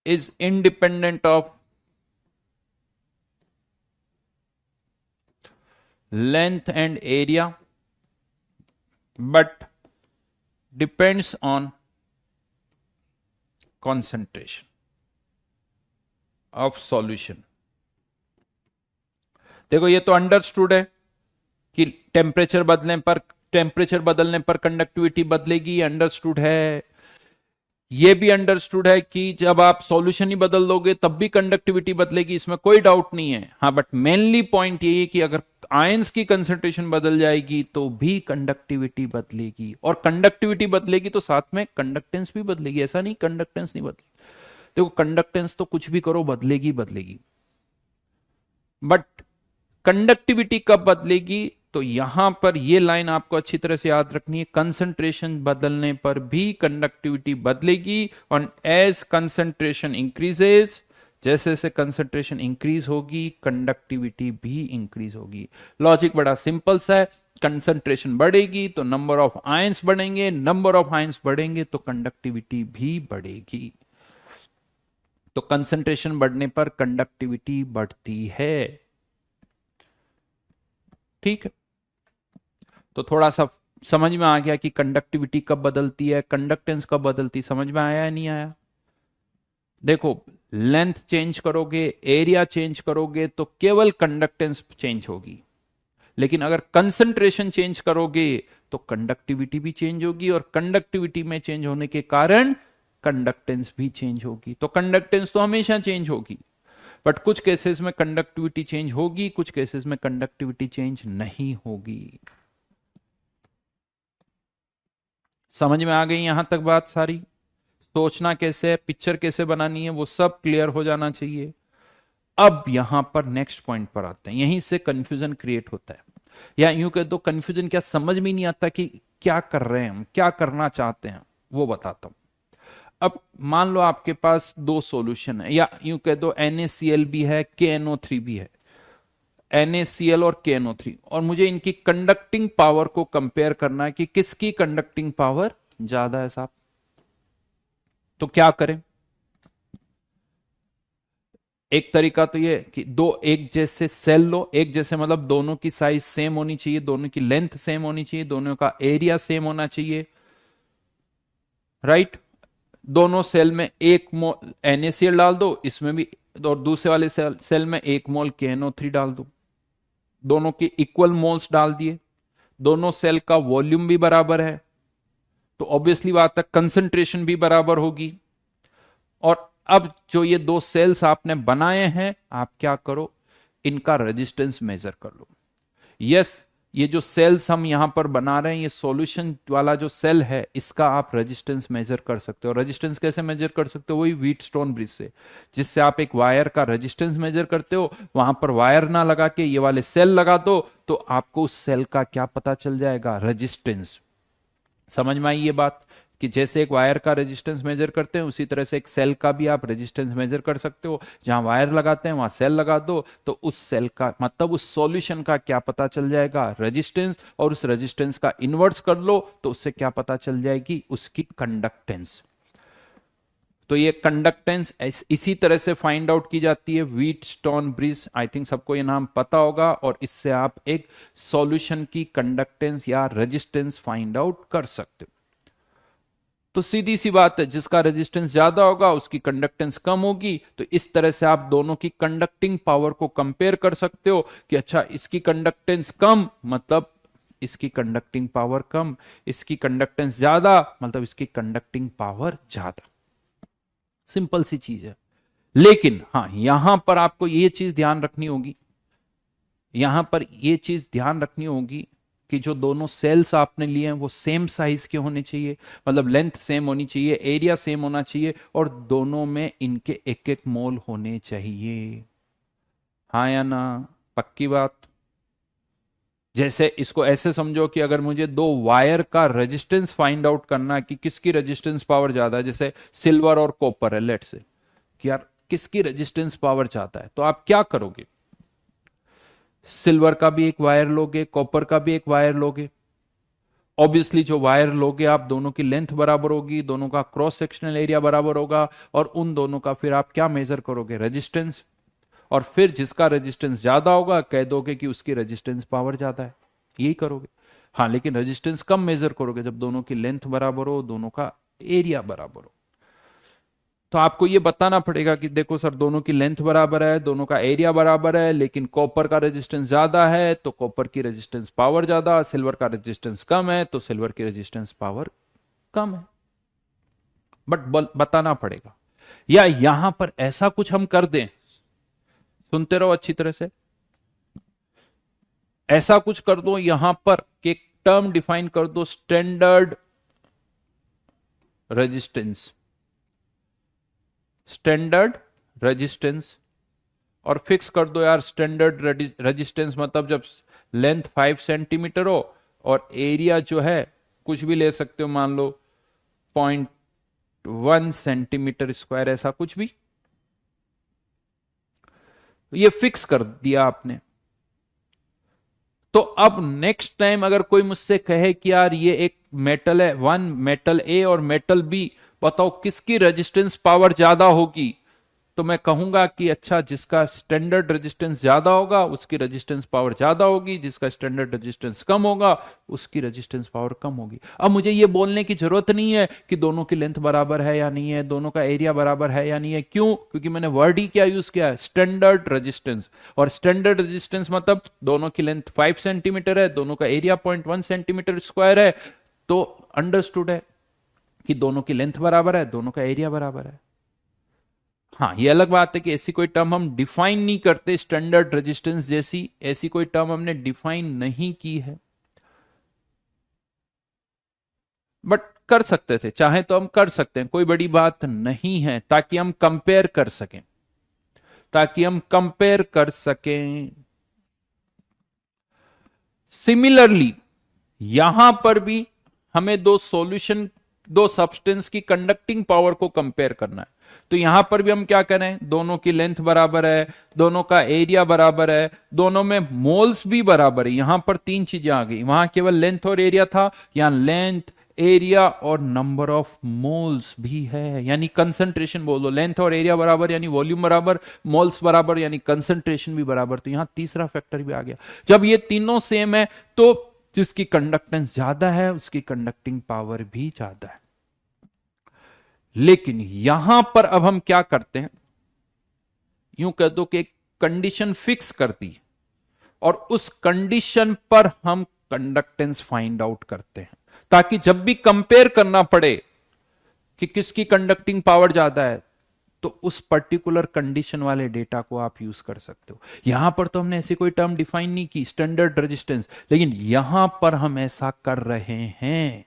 is independent of length and area but depends on concentration of solution। देखो ये तो अंडरस्टूड है कि टेम्परेचर बदलने पर कंडक्टिविटी बदलेगी, अंडरस्टूड है। ये भी अंडरस्टूड है कि जब आप सॉल्यूशन ही बदल दोगे तब भी कंडक्टिविटी बदलेगी, इसमें कोई डाउट नहीं है। हाँ, बट मेनली पॉइंट ये है कि अगर आयंस की कंसंट्रेशन बदल जाएगी तो भी कंडक्टिविटी बदलेगी, और कंडक्टिविटी बदलेगी तो साथ में कंडक्टेंस भी बदलेगी। ऐसा नहीं कंडक्टेंस नहीं बदलेगी, देखो कंडक्टेंस तो कुछ भी करो बदलेगी, बट कंडक्टिविटी कब बदलेगी? तो यहां पर ये लाइन आपको अच्छी तरह से याद रखनी है, कंसंट्रेशन बदलने पर भी कंडक्टिविटी बदलेगी। और एज कंसंट्रेशन इंक्रीजेस, जैसे जैसे कंसंट्रेशन इंक्रीज होगी कंडक्टिविटी भी इंक्रीज होगी। लॉजिक बड़ा सिंपल सा है, कंसंट्रेशन बढ़ेगी तो नंबर ऑफ आयंस बढ़ेंगे, नंबर ऑफ आयंस बढ़ेंगे तो कंडक्टिविटी भी बढ़ेगी। तो कंसंट्रेशन बढ़ने पर कंडक्टिविटी बढ़ती है। ठीक है, तो थोड़ा सा समझ में आ गया कि कंडक्टिविटी कब बदलती है, कंडक्टेंस कब बदलती, समझ में आया या नहीं आया? देखो, लेंथ चेंज करोगे, एरिया चेंज करोगे तो केवल कंडक्टेंस चेंज होगी, लेकिन अगर कंसंट्रेशन चेंज करोगे तो कंडक्टिविटी भी चेंज होगी, और कंडक्टिविटी में चेंज होने के कारण कंडक्टेंस भी चेंज होगी। तो कंडक्टेंस तो हमेशा चेंज होगी, बट कुछ केसेस में कंडक्टिविटी चेंज होगी, कुछ केसेस में कंडक्टिविटी चेंज नहीं होगी। समझ में आ गई यहां तक बात सारी? सोचना कैसे है, पिक्चर कैसे बनानी है, वो सब क्लियर हो जाना चाहिए। अब यहां पर नेक्स्ट पॉइंट पर आते हैं, यहीं से कंफ्यूजन क्रिएट होता है। या यूं कह दो कंफ्यूजन क्या, समझ में नहीं आता कि क्या कर रहे हैं हम, क्या करना चाहते हैं, वो बताता हूं। अब मान लो आपके पास दो सॉल्यूशन है, या यूं कह दो NaCl भी है, KNO3 भी है, NaCl और KNO3, और मुझे इनकी कंडक्टिंग पावर को कंपेयर करना है कि किसकी कंडक्टिंग पावर ज्यादा है साहब। तो क्या करें? एक तरीका तो ये कि दो एक जैसे सेल लो, एक जैसे मतलब दोनों की साइज सेम होनी चाहिए, दोनों की लेंथ सेम होनी चाहिए, दोनों का एरिया सेम होना चाहिए, राइट। दोनों सेल में एक मोल NaCl डाल दो इसमें भी, और दूसरे वाले सेल में एक मोल KNO3 डाल दो, दोनों के इक्वल मोल्स डाल दिए, दोनों सेल का वॉल्यूम भी बराबर है, तो ऑब्वियसली बात है कंसंट्रेशन भी बराबर होगी। और अब जो ये दो सेल्स आपने बनाए हैं, आप क्या करो, इनका रेजिस्टेंस मेजर कर लो। यस, ये जो सेल्स हम यहां पर बना रहे हैं, ये सॉल्यूशन वाला जो सेल है, इसका आप रेजिस्टेंस मेजर कर सकते हो। रेजिस्टेंस कैसे मेजर कर सकते हो? वही व्हीटस्टोन ब्रिज से, जिससे आप एक वायर का रेजिस्टेंस मेजर करते हो, वहां पर वायर ना लगा के ये वाले सेल लगा दो, तो आपको उस सेल का क्या पता चल जाएगा? रेजिस्टेंस। समझ में आई ये बात? कि जैसे एक वायर का रेजिस्टेंस मेजर करते हैं, उसी तरह से एक सेल का भी आप रेजिस्टेंस मेजर कर सकते हो। जहां वायर लगाते हैं वहां सेल लगा दो, तो उस सेल का मतलब उस सॉल्यूशन का क्या पता चल जाएगा? रेजिस्टेंस। और उस रेजिस्टेंस का इन्वर्स कर लो तो उससे क्या पता चल जाएगी? उसकी कंडक्टेंस। तो ये कंडक्टेंस इसी तरह से फाइंड आउट की जाती है, व्हीटस्टोन ब्रिज। आई थिंक सबको ये नाम पता होगा, और इससे आप एक सॉल्यूशन की कंडक्टेंस या रेजिस्टेंस फाइंड आउट कर सकते हो। तो सीधी सी बात है, जिसका रेजिस्टेंस ज्यादा होगा उसकी कंडक्टेंस कम होगी। तो इस तरह से आप दोनों की कंडक्टिंग पावर को कंपेयर कर सकते हो कि अच्छा इसकी कंडक्टेंस कम मतलब इसकी कंडक्टिंग पावर कम, इसकी कंडक्टेंस ज्यादा मतलब इसकी कंडक्टिंग पावर ज्यादा। सिंपल सी चीज है। लेकिन हाँ, यहां पर आपको ये चीज ध्यान रखनी होगी, यहां पर ये चीज ध्यान रखनी होगी कि जो दोनों सेल्स आपने लिए हैं वो सेम साइज के होने चाहिए, मतलब लेंथ सेम होनी चाहिए, एरिया सेम होना चाहिए, और दोनों में इनके एक एक मोल होने चाहिए। हाँ या ना? पक्की बात? जैसे इसको ऐसे समझो कि अगर मुझे दो वायर का रेजिस्टेंस फाइंड आउट करना है कि किसकी रेजिस्टेंस पावर ज्यादा है, जैसे सिल्वर और कॉपर है, लेट से कि यार किसकी रेजिस्टेंस पावर ज्यादा है, तो आप क्या करोगे? सिल्वर का भी एक वायर लोगे, कॉपर का भी एक वायर लोगे। ऑब्वियसली जो वायर लोगे आप, दोनों की लेंथ बराबर होगी, दोनों का क्रॉस सेक्शनल एरिया बराबर होगा, और उन दोनों का फिर आप क्या मेजर करोगे? रेजिस्टेंस। और फिर जिसका रेजिस्टेंस ज्यादा होगा कह दोगे कि उसकी रेजिस्टेंस पावर ज्यादा है, यही करोगे। हाँ, लेकिन रेजिस्टेंस कम मेजर करोगे जब दोनों की लेंथ बराबर हो, दोनों का एरिया बराबर हो। तो आपको ये बताना पड़ेगा कि देखो सर, दोनों की लेंथ बराबर है, दोनों का एरिया बराबर है, लेकिन कॉपर का रेजिस्टेंस ज्यादा है तो कॉपर की रेजिस्टेंस पावर ज्यादा, सिल्वर का रेजिस्टेंस कम है तो सिल्वर की रेजिस्टेंस पावर कम है। बट बताना पड़ेगा। या यहां पर ऐसा कुछ हम कर दें, सुनते रहो अच्छी तरह से, ऐसा कुछ कर दो यहां पर कि एक टर्म डिफाइन कर दो, स्टैंडर्ड रेजिस्टेंस। स्टैंडर्ड रेजिस्टेंस, और फिक्स कर दो यार स्टैंडर्ड रेजिस्टेंस मतलब जब लेंथ 5 सेंटीमीटर हो और एरिया जो है कुछ भी ले सकते हो, मान लो 0.1 सेंटीमीटर स्क्वायर, ऐसा कुछ भी। ये फिक्स कर दिया आपने। तो अब नेक्स्ट टाइम अगर कोई मुझसे कहे कि यार ये एक मेटल है, वन मेटल ए और मेटल बी, बताओ किसकी रेजिस्टेंस पावर ज्यादा होगी, तो मैं कहूंगा कि अच्छा जिसका स्टैंडर्ड रेजिस्टेंस ज्यादा होगा उसकी रेजिस्टेंस पावर ज्यादा होगी, जिसका स्टैंडर्ड रेजिस्टेंस कम होगा उसकी रेजिस्टेंस पावर कम होगी। अब मुझे ये बोलने की जरूरत नहीं है कि दोनों की लेंथ बराबर है या नहीं है, दोनों का एरिया बराबर है या नहीं है। क्यों? क्योंकि मैंने वर्ड ही क्या यूज किया है? Standard resistance. और स्टैंडर्ड रेजिस्टेंस मतलब दोनों की लेंथ 5 सेंटीमीटर है, दोनों का एरिया 0.1 सेंटीमीटर स्क्वायर है, तो अंडरस्टूड है कि दोनों की लेंथ बराबर है, दोनों का एरिया बराबर है। हाँ, ये अलग बात है कि ऐसी कोई टर्म हम डिफाइन नहीं करते, स्टैंडर्ड रेजिस्टेंस जैसी ऐसी कोई टर्म हमने डिफाइन नहीं की है, बट कर सकते थे, चाहे तो हम कर सकते हैं, कोई बड़ी बात नहीं है, ताकि हम कंपेयर कर सकें, ताकि हम कंपेयर कर सकें। सिमिलरली यहां पर भी हमें दो सब्सटेंस की कंडक्टिंग पावर को कंपेयर करना है। तो यहां पर भी हम क्या करें, दोनों की लेंथ बराबर है, दोनों का एरिया बराबर है, दोनों में मोल्स भी बराबर है। यहां पर तीन चीजें आ गई, वहां केवल लेंथ और एरिया था, यहां लेंथ, एरिया और नंबर ऑफ मोल्स भी है, यानी कंसंट्रेशन बोल दो। लेंथ और एरिया बराबर यानी वॉल्यूम बराबर, मोल्स बराबर यानी कंसंट्रेशन भी बराबर। तो यहां तीसरा फैक्टर भी आ गया। जब ये तीनों सेम है तो जिसकी कंडक्टेंस ज्यादा है उसकी कंडक्टिंग पावर भी ज्यादा है। लेकिन यहां पर अब हम क्या करते हैं, यूं कह दो कि एक कंडीशन फिक्स कर दी और उस कंडीशन पर हम कंडक्टेंस फाइंड आउट करते हैं, ताकि जब भी कंपेयर करना पड़े कि किसकी कंडक्टिंग पावर ज्यादा है तो उस पर्टिकुलर कंडीशन वाले डेटा को आप यूज कर सकते हो। यहां पर तो हमने ऐसी कोई टर्म डिफाइन नहीं की, स्टैंडर्ड रेजिस्टेंस, लेकिन यहां पर हम ऐसा कर रहे हैं।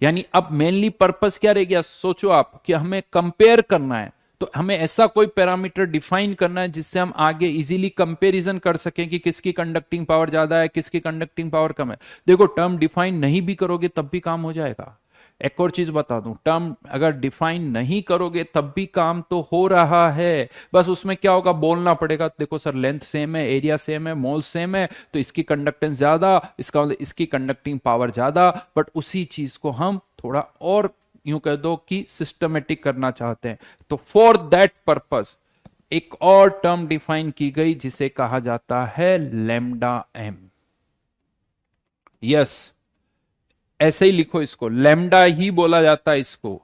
यानी अब मेनली पर्पस क्या रह गया, सोचो आप कि हमें कंपेयर करना है, तो हमें ऐसा कोई पैरामीटर डिफाइन करना है जिससे हम आगे इजीली कंपैरिजन कर सकें कि किसकी कंडक्टिंग पावर ज्यादा है, किसकी कंडक्टिंग पावर कम है। देखो, टर्म डिफाइन नहीं भी करोगे तब भी काम हो जाएगा। एक और चीज बता दूं, टर्म अगर डिफाइन नहीं करोगे तब भी काम तो हो रहा है, बस उसमें क्या होगा, बोलना पड़ेगा देखो सर लेंथ सेम है, एरिया सेम है, मोल सेम है, तो इसकी कंडक्टेंस ज्यादा, इसका मतलब इसकी कंडक्टिंग पावर ज्यादा। बट उसी चीज को हम थोड़ा और यूं कह दो कि सिस्टमेटिक करना चाहते हैं, तो फॉर दैट पर्पस एक और टर्म डिफाइन की गई जिसे कहा जाता है लैम्डा एम। यस, ऐसे ही लिखो इसको, लैम्डा ही बोला जाता है इसको,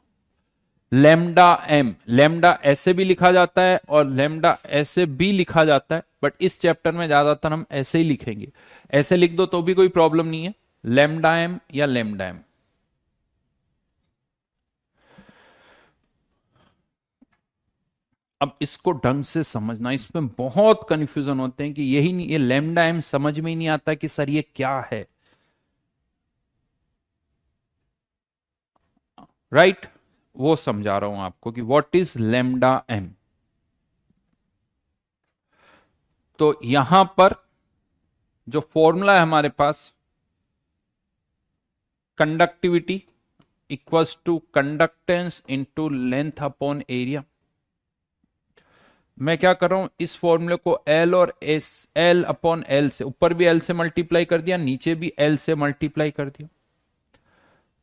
लैम्डा एम। लैम्डा ऐसे भी लिखा जाता है और लैम्डा ऐसे भी लिखा जाता है, बट इस चैप्टर में ज्यादातर हम ऐसे ही लिखेंगे। ऐसे लिख दो तो भी कोई प्रॉब्लम नहीं है, लैम्डा एम या लैम्डा एम। अब इसको ढंग से समझना, इसमें बहुत कंफ्यूजन होते हैं कि यही नहीं, ये लैम्डा एम समझ में ही नहीं आता कि सर ये क्या है, राइट? वो समझा रहा हूं आपको कि व्हाट इज लैम्डा एम। तो यहां पर जो फॉर्मूला है हमारे पास, conductivity equals to conductance into length upon area. मैं क्या कर रहा हूं, इस फॉर्मूले को एल और एस, एल अपॉन एल से, ऊपर भी एल से मल्टीप्लाई कर दिया, नीचे भी एल से मल्टीप्लाई कर दिया।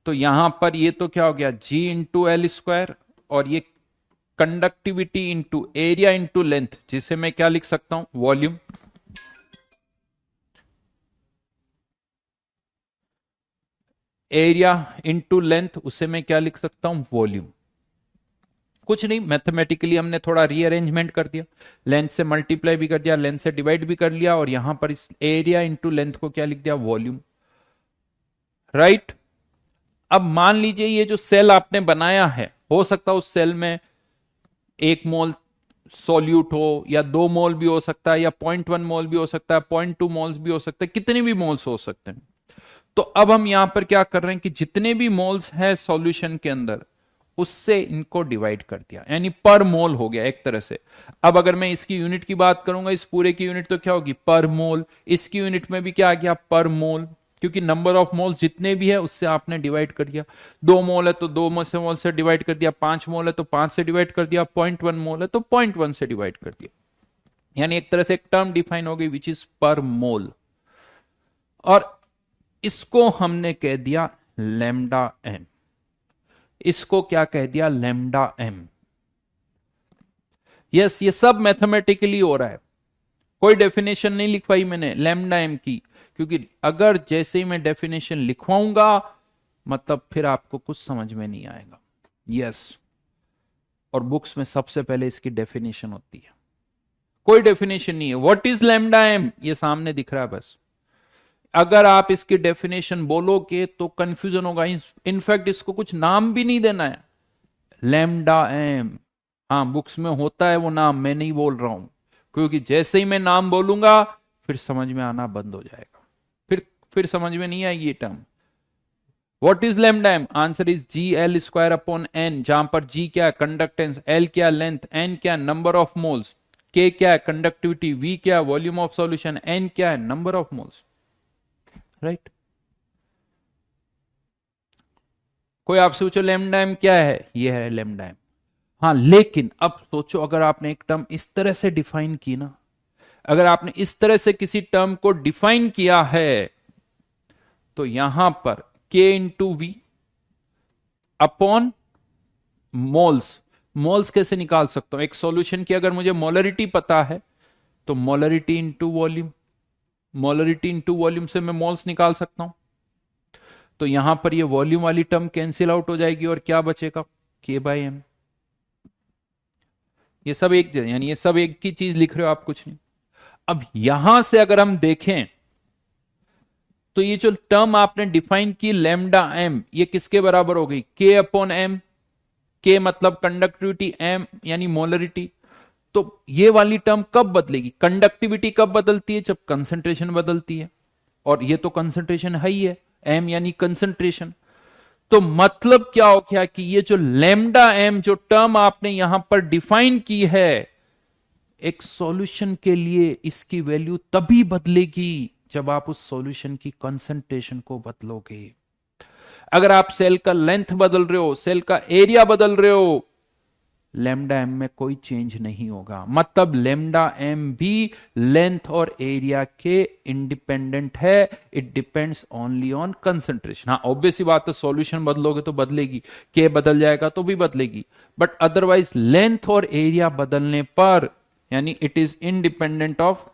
तो यहां पर ये तो क्या हो गया, जी इंटू एल स्क्वायर, और ये conductivity into area into length, जिसे मैं क्या लिख सकता हूं, वॉल्यूम। एरिया इंटू लेंथ, उसे मैं क्या लिख सकता हूं, वॉल्यूम। कुछ नहीं, मैथमेटिकली हमने थोड़ा रीअरेंजमेंट कर दिया, लेंथ से मल्टीप्लाई भी कर दिया, लेंथ से डिवाइड भी कर लिया, और यहां पर इस एरिया इंटू लेंथ को क्या लिख दिया, वॉल्यूम, राइट? अब मान लीजिए ये जो सेल आपने बनाया है, हो सकता है उस सेल में 1 मोल सॉल्यूट हो, या 2 मोल भी हो सकता है, या 0.1 मोल भी हो सकता है, 0.2 मोल्स भी हो सकता है, कितने भी मोल्स हो सकते हैं। तो अब हम यहां पर क्या कर रहे हैं कि जितने भी मोल्स है सॉल्यूशन के अंदर, उससे इनको डिवाइड कर दिया, यानी पर मोल हो गया एक तरह से। अब अगर मैं इसकी यूनिट की बात करूंगा, इस पूरे की यूनिट तो क्या होगी, पर मोल। इसकी यूनिट में भी क्या आ गया, पर मोल, क्योंकि नंबर ऑफ मोल्स जितने भी है उससे आपने डिवाइड कर दिया। 2 मोल है तो 2 मोल से डिवाइड कर दिया, 5 मोल है तो 5 से डिवाइड कर दिया, 0.1 मोल है तो 0.1 से डिवाइड कर दिया। यानी एक तरह से एक टर्म डिफाइन हो गई विच इज पर मोल, और इसको हमने कह दिया लैम्डा एम। इसको क्या कह दिया, लैम्डा एम। यस, ये सब मैथमेटिकली हो रहा है, कोई डेफिनेशन नहीं लिखवाई मैंने लैम्डा एम की, क्योंकि अगर जैसे ही मैं डेफिनेशन लिखवाऊंगा मतलब फिर आपको कुछ समझ में नहीं आएगा। यस, और बुक्स में सबसे पहले इसकी डेफिनेशन होती है, कोई डेफिनेशन नहीं है। व्हाट इज लैम्डा एम, ये सामने दिख रहा है बस। अगर आप इसकी डेफिनेशन बोलोगे तो कंफ्यूजन होगा, इनफैक्ट इसको कुछ नाम भी नहीं देना है, लैम्डा एम। हाँ, बुक्स में होता है वो नाम, मैं नहीं बोल रहा हूं, क्योंकि जैसे ही मैं नाम बोलूंगा फिर समझ में आना बंद हो जाएगा, फिर समझ में नहीं आएगी ये term. What is lambda M, answer is G L square upon N, जहां पर जी क्या है कंडक्टेंस, एल क्या लेंथ, एन क्या नंबर ऑफ मोल्स, के क्या है कंडक्टिविटी, वी क्या वॉल्यूम ऑफ सॉल्यूशन, एन क्या है नंबर ऑफ मोल्स, राइट। कोई आपसे पूछो लैम्डा एम क्या है, ये है लैम्डा एम। हाँ, लेकिन अब सोचो अगर आपने एक टर्म इस तरह से डिफाइन की ना, अगर आपने इस तरह से किसी टर्म को डिफाइन किया है, तो यहां पर k into V upon moles, moles कैसे निकाल सकता हूं, एक सॉल्यूशन की अगर मुझे मोलरिटी पता है तो molarity into volume, molarity into volume से मैं मोल्स निकाल सकता हूं। तो यहां पर ये वॉल्यूम वाली टर्म कैंसिल आउट हो जाएगी और क्या बचेगा, k बाई एम। ये सब एक, यानी ये सब एक की चीज लिख रहे हो आप, कुछ नहीं। अब यहां से अगर हम देखें तो ये जो टर्म आपने डिफाइन की लैम्डा एम, ये किसके बराबर हो गई, k अपॉन एम। के मतलब कंडक्टिविटी, एम यानी मोलरिटी। तो ये वाली टर्म कब बदलेगी, कंडक्टिविटी कब बदलती है, जब कंसंट्रेशन बदलती है, और ये तो कंसंट्रेशन है ही है, एम यानी कंसंट्रेशन। तो मतलब क्या हो गया कि ये जो लैम्डा एम जो टर्म आपने यहां पर डिफाइन की है, एक सॉल्यूशन के लिए इसकी वैल्यू तभी बदलेगी जब आप उस सॉल्यूशन की कंसंट्रेशन को बदलोगे। अगर आप सेल का लेंथ बदल रहे हो, सेल का एरिया बदल रहे हो, लेमडा एम में कोई चेंज नहीं होगा। मतलब लेमडा एम भी लेंथ और एरिया के इंडिपेंडेंट है, it depends only on concentration. हाँ, ऑब्वियस ही बात है, सॉल्यूशन बदलोगे तो बदलेगी, के बदल जाएगा तो भी बदलेगी, बट अदरवाइज लेंथ और एरिया बदलने पर, यानी it is independent of,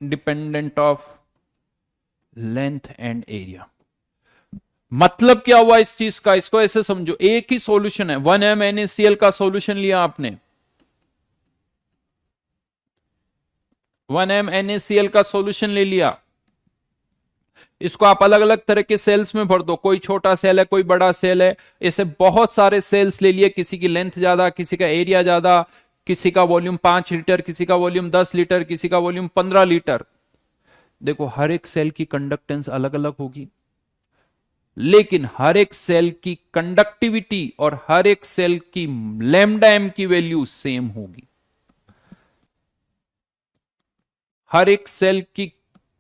dependent of length and area. मतलब क्या हुआ इस चीज का, इसको ऐसे समझो, एक ही सॉल्यूशन है, 1m NaCl का सॉल्यूशन लिया आपने, 1m NaCl का सॉल्यूशन ले लिया, इसको आप अलग अलग तरह के सेल्स में भर दो, कोई छोटा सेल है कोई बड़ा सेल है, ऐसे बहुत सारे सेल्स ले लिए, किसी की लेंथ ज्यादा, किसी का एरिया ज्यादा, किसी का वॉल्यूम 5 लीटर, किसी का वॉल्यूम 10 लीटर, किसी का वॉल्यूम 15 लीटर। देखो हर एक सेल की कंडक्टेंस अलग अलग होगी, लेकिन हर एक सेल की कंडक्टिविटी और हर एक सेल की लैम्डा एम की वैल्यू सेम होगी। हर एक सेल की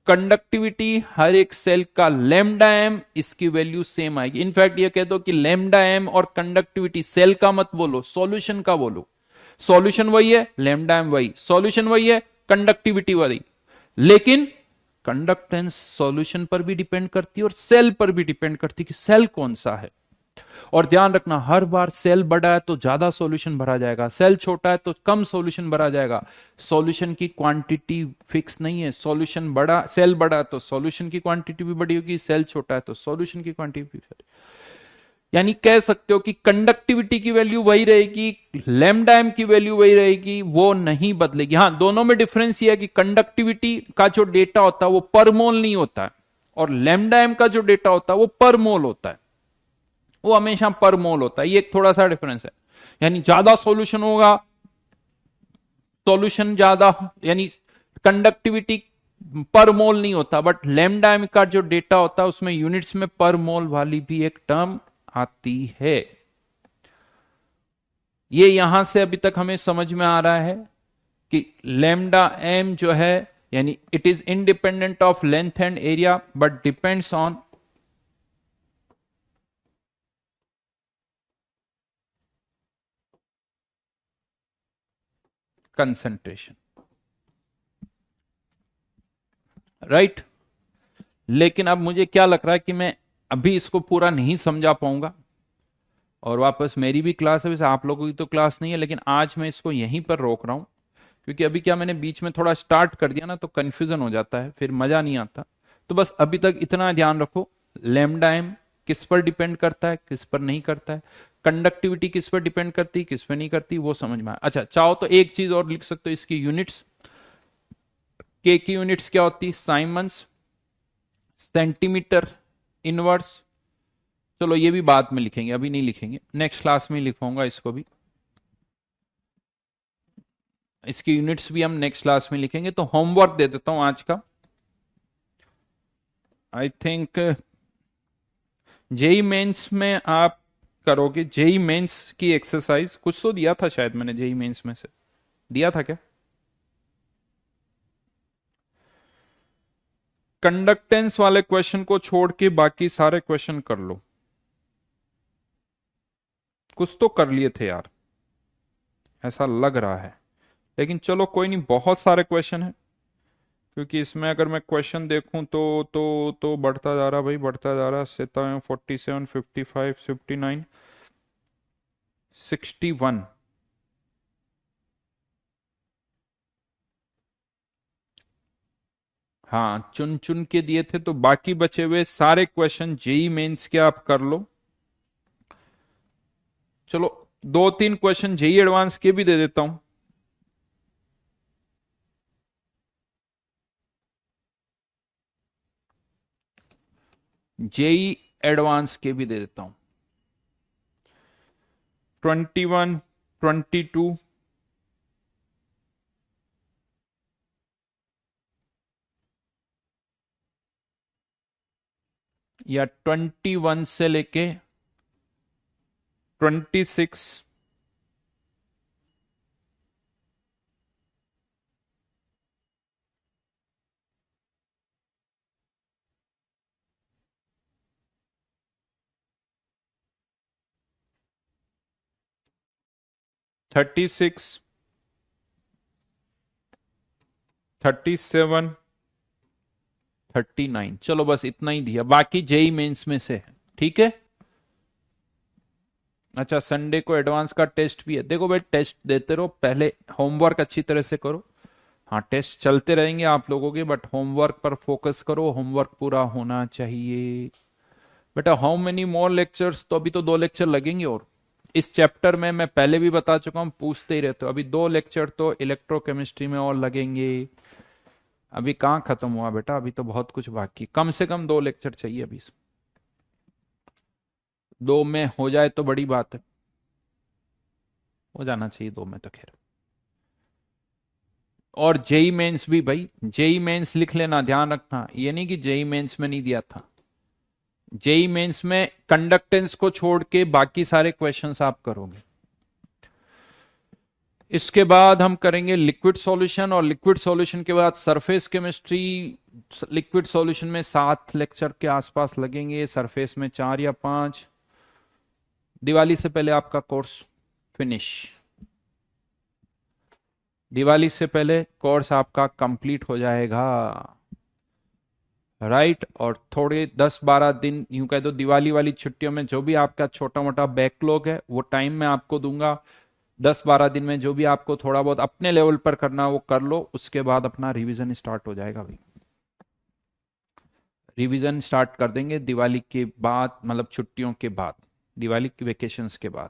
कंडक्टिविटी, हर एक सेल का लैम्डा एम, इसकी वैल्यू सेम आएगी। इनफैक्ट ये कह दो कि लैम्डा एम और कंडक्टिविटी, सेल का मत बोलो, सॉल्यूशन का बोलो। सॉल्यूशन वही है, लैम्डा एम वही, सॉल्यूशन वही है, कंडक्टिविटी वही, लेकिन कंडक्टेंस सॉल्यूशन पर भी डिपेंड करती है और सेल पर भी डिपेंड करती है कि सेल कौन सा है। और ध्यान रखना, हर बार सेल बड़ा है तो ज्यादा सॉल्यूशन भरा जाएगा, सेल छोटा है तो कम सॉल्यूशन भरा जाएगा। सॉल्यूशन की क्वांटिटी फिक्स नहीं है, सॉल्यूशन बड़ा, सेल बड़ा है तो सॉल्यूशन की क्वांटिटी भी बड़ी होगी, सेल छोटा है तो सॉल्यूशन की क्वांटिटी भी। यानी कह सकते हो कि कंडक्टिविटी की वैल्यू वही रहेगी, लैम्डा एम की वैल्यू वही रहेगी, वो नहीं बदलेगी। हाँ, दोनों में डिफरेंस ये है कि कंडक्टिविटी का जो डेटा होता है वो पर मोल नहीं होता है, और लैम्डा एम का जो डेटा होता है वो पर मोल होता है, वो हमेशा पर मोल होता है। ये एक थोड़ा सा डिफरेंस है, यानी ज्यादा सॉल्यूशन होगा, सॉल्यूशन ज्यादा, यानी कंडक्टिविटी पर मोल नहीं होता, बट लैम्डा एम का जो डेटा होता है उसमें यूनिट्स में पर मोल वाली भी एक टर्म आती है। ये यहां से अभी तक हमें समझ में आ रहा है कि लैम्डा एम जो है, यानी it is independent of length and area but depends on concentration, right. लेकिन अब मुझे क्या लग रहा है कि मैं अभी इसको पूरा नहीं समझा पाऊंगा, और वापस मेरी भी क्लास है, वैसे आप लोगों की तो क्लास नहीं है, लेकिन आज मैं इसको यहीं पर रोक रहा हूं, क्योंकि अभी क्या मैंने बीच में थोड़ा स्टार्ट कर दिया ना तो कंफ्यूजन हो जाता है, फिर मजा नहीं आता। तो बस अभी तक इतना ध्यान रखो, लैम्डा एम किस पर डिपेंड करता है, किस पर नहीं करता है, कंडक्टिविटी किस पर डिपेंड करती है, किस पर नहीं करती, वो समझ में आया। अच्छा, चाहो तो एक चीज और लिख सकते हो, इसकी यूनिट्स, के की यूनिट्स क्या होती है, साइमंस, सेंटीमीटर इनवर्स। चलो ये भी बाद में लिखेंगे, अभी नहीं लिखेंगे, नेक्स्ट क्लास में लिखवाऊंगा इसको भी, इसकी यूनिट्स भी हम नेक्स्ट क्लास में लिखेंगे। तो होमवर्क दे देता हूं आज का, आई थिंक जेई मेंस में आप करोगे, जेई मेंस की एक्सरसाइज कुछ तो दिया था शायद मैंने, जेई मेंस में से दिया था क्या, कंडक्टेंस वाले क्वेश्चन को छोड़ के बाकी सारे क्वेश्चन कर लो। कुछ तो कर लिए थे यार, ऐसा लग रहा है, लेकिन चलो कोई नहीं, बहुत सारे क्वेश्चन है। क्योंकि इसमें अगर मैं क्वेश्चन देखूं तो बढ़ता जा रहा भाई, बढ़ता जा रहा। 47, 55, 59, 61। हाँ, चुन चुन के दिए थे, तो बाकी बचे हुए सारे क्वेश्चन जेई मेंस के आप कर लो। चलो, दो तीन क्वेश्चन जेई एडवांस के भी दे देता हूं। जेई एडवांस के भी दे देता हूं। 21, 22, या 21 से लेके 26, 36, 37, 39। चलो बस इतना ही दिया, बाकी जेई मेंस में से है। ठीक है। अच्छा, संडे को एडवांस का टेस्ट भी है। देखो भाई, टेस्ट देते रहो, पहले होमवर्क अच्छी तरह से करो। हाँ, टेस्ट चलते रहेंगे आप लोगों के, बट होमवर्क पर फोकस करो, होमवर्क पूरा होना चाहिए। बेटा, हाउ मेनी मोर लेक्चर्स? तो अभी तो 2 लेक्चर लगेंगे, और इस चैप्टर में मैं पहले भी बता चुका हूं, पूछते ही रहते हो। अभी 2 लेक्चर तो इलेक्ट्रोकेमिस्ट्री में और लगेंगे। अभी कहाँ खत्म हुआ बेटा, अभी तो बहुत कुछ बाकी। कम से कम 2 लेक्चर चाहिए अभी। 2 में हो जाए तो बड़ी बात है, हो जाना चाहिए 2 में तो खैर। और जेई मेंस भी भाई, जेई मेंस लिख लेना, ध्यान रखना, ये नहीं कि जेई मेंस में नहीं दिया था। जेई मेंस में कंडक्टेंस को छोड़ के बाकी सारे क्वेश्चंस आप करोगे। इसके बाद हम करेंगे लिक्विड सॉल्यूशन, और लिक्विड सॉल्यूशन के बाद सरफेस केमिस्ट्री। लिक्विड सॉल्यूशन में 7 लेक्चर के आसपास लगेंगे, सरफेस में 4 या 5। दिवाली से पहले आपका कोर्स फिनिश। दिवाली से पहले कोर्स आपका कंप्लीट हो जाएगा, राइट। और थोड़े 10-12 दिन यूं कह दो, दिवाली वाली छुट्टियों में जो भी आपका छोटा मोटा बैकलॉग है वो टाइम मैं आपको दूंगा। 10-12 दिन में जो भी आपको थोड़ा बहुत अपने लेवल पर करना वो कर लो, उसके बाद अपना रिवीजन स्टार्ट हो जाएगा भाई। रिवीजन स्टार्ट कर देंगे दिवाली के बाद, मतलब छुट्टियों के बाद, दिवाली की वेकेशंस के बाद।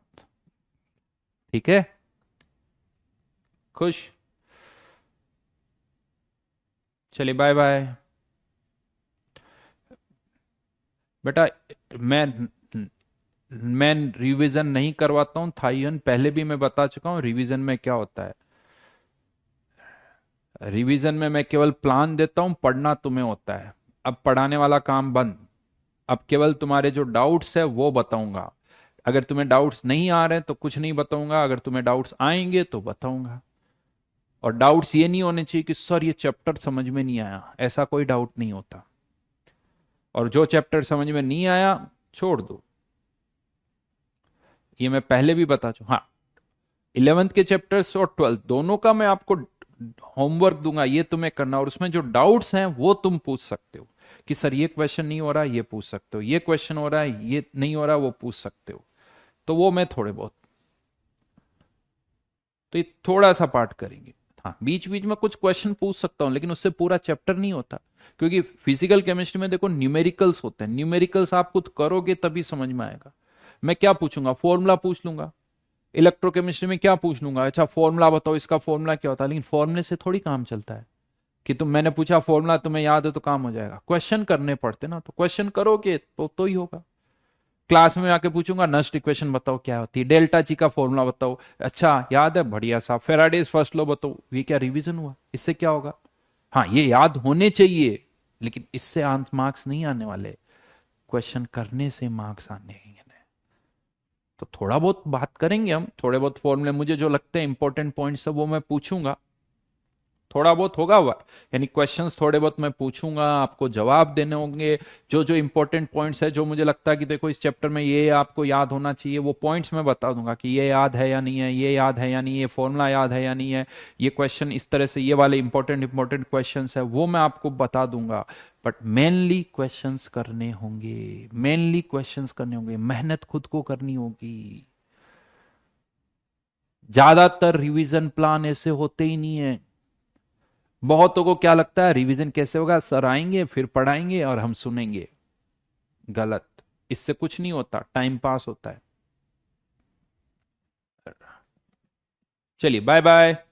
ठीक है, खुश? चलिए, बाय बाय बेटा। मैं मैं रिवीजन नहीं करवाता हूं थाईयन, पहले भी मैं बता चुका हूं रिवीजन में क्या होता है। रिवीजन में मैं केवल प्लान देता हूं, पढ़ना तुम्हें होता है। अब पढ़ाने वाला काम बंद। अब केवल तुम्हारे जो डाउट्स है वो बताऊंगा। अगर तुम्हें डाउट्स नहीं आ रहे तो कुछ नहीं बताऊंगा, अगर तुम्हें डाउट्स आएंगे तो बताऊंगा। और डाउट्स ये नहीं होने चाहिए कि सर ये चैप्टर समझ में नहीं आया, ऐसा कोई डाउट नहीं होता। और जो चैप्टर समझ में नहीं आया छोड़ दो, ये मैं पहले भी बता चुका। हाँ, 11th के चैप्टर्स और 12th दोनों का मैं आपको होमवर्क दूंगा, ये तुम्हें करना। और उसमें जो डाउट्स हैं वो तुम पूछ सकते हो, कि सर ये क्वेश्चन नहीं हो रहा, ये पूछ सकते हो, ये क्वेश्चन हो रहा है, ये नहीं हो रहा, वो पूछ सकते हो। तो वो मैं थोड़े बहुत, तो ये थोड़ा सा पार्ट करेंगे। हाँ, बीच बीच में कुछ क्वेश्चन पूछ सकता हूं, लेकिन उससे पूरा चैप्टर नहीं होता। क्योंकि फिजिकल केमिस्ट्री में देखो न्यूमेरिकल्स होते हैं, न्यूमेरिकल्स आप खुद करोगे तभी समझ में आएगा। मैं क्या पूछूंगा? फॉर्मूला पूछ लूंगा। इलेक्ट्रोकेमिस्ट्री में क्या पूछ लूंगा? अच्छा फॉर्मूला बताओ, इसका फॉर्मूला क्या होता है। लेकिन फॉर्मूले से थोड़ी काम चलता है कि मैंने पूछा फॉर्मूला, तुम्हें याद है तो काम हो जाएगा। क्वेश्चन करने पड़ते ना, तो क्वेश्चन करोगे तो ही होगा। क्लास में आके पूछूंगा नस्ट इक्वेशन बताओ क्या होती है, डेल्टा जी का फॉर्मूला बताओ, अच्छा याद है, बढ़िया सा। फेराडेज फर्स्ट लॉ बताओ, ये क्या रिवीजन हुआ? इससे क्या होगा? हाँ, ये याद होने चाहिए, लेकिन इससे मार्क्स नहीं आने वाले, क्वेश्चन करने से मार्क्स आने हैं। तो थोड़ा बहुत बात करेंगे हम, थोड़े बहुत फॉर्मूले मुझे जो लगते हैं इंपॉर्टेंट पॉइंट्स है वो मैं पूछूंगा। थोड़ा बहुत होगा हुआ, यानी क्वेश्चंस थोड़े बहुत मैं पूछूंगा, आपको जवाब देने होंगे। जो जो इंपॉर्टेंट पॉइंट्स है, जो मुझे लगता है कि देखो इस चैप्टर में ये आपको याद होना चाहिए, वो पॉइंट्स मैं बता दूंगा कि ये याद है या नहीं है, ये याद है या नहीं, ये फॉर्मूला याद है या नहीं है, ये क्वेश्चन इस तरह से, ये वाले इंपॉर्टेंट इंपॉर्टेंट क्वेश्चन है वो मैं आपको बता दूंगा। बट मेनली क्वेश्चंस करने होंगे, मेनली क्वेश्चंस करने होंगे, मेहनत खुद को करनी होगी। ज्यादातर रिवीजन प्लान ऐसे होते ही नहीं है। बहुतों को क्या लगता है रिवीजन कैसे होगा, सर आएंगे फिर पढ़ाएंगे और हम सुनेंगे। गलत। इससे कुछ नहीं होता, टाइम पास होता है। चलिए बाय बाय।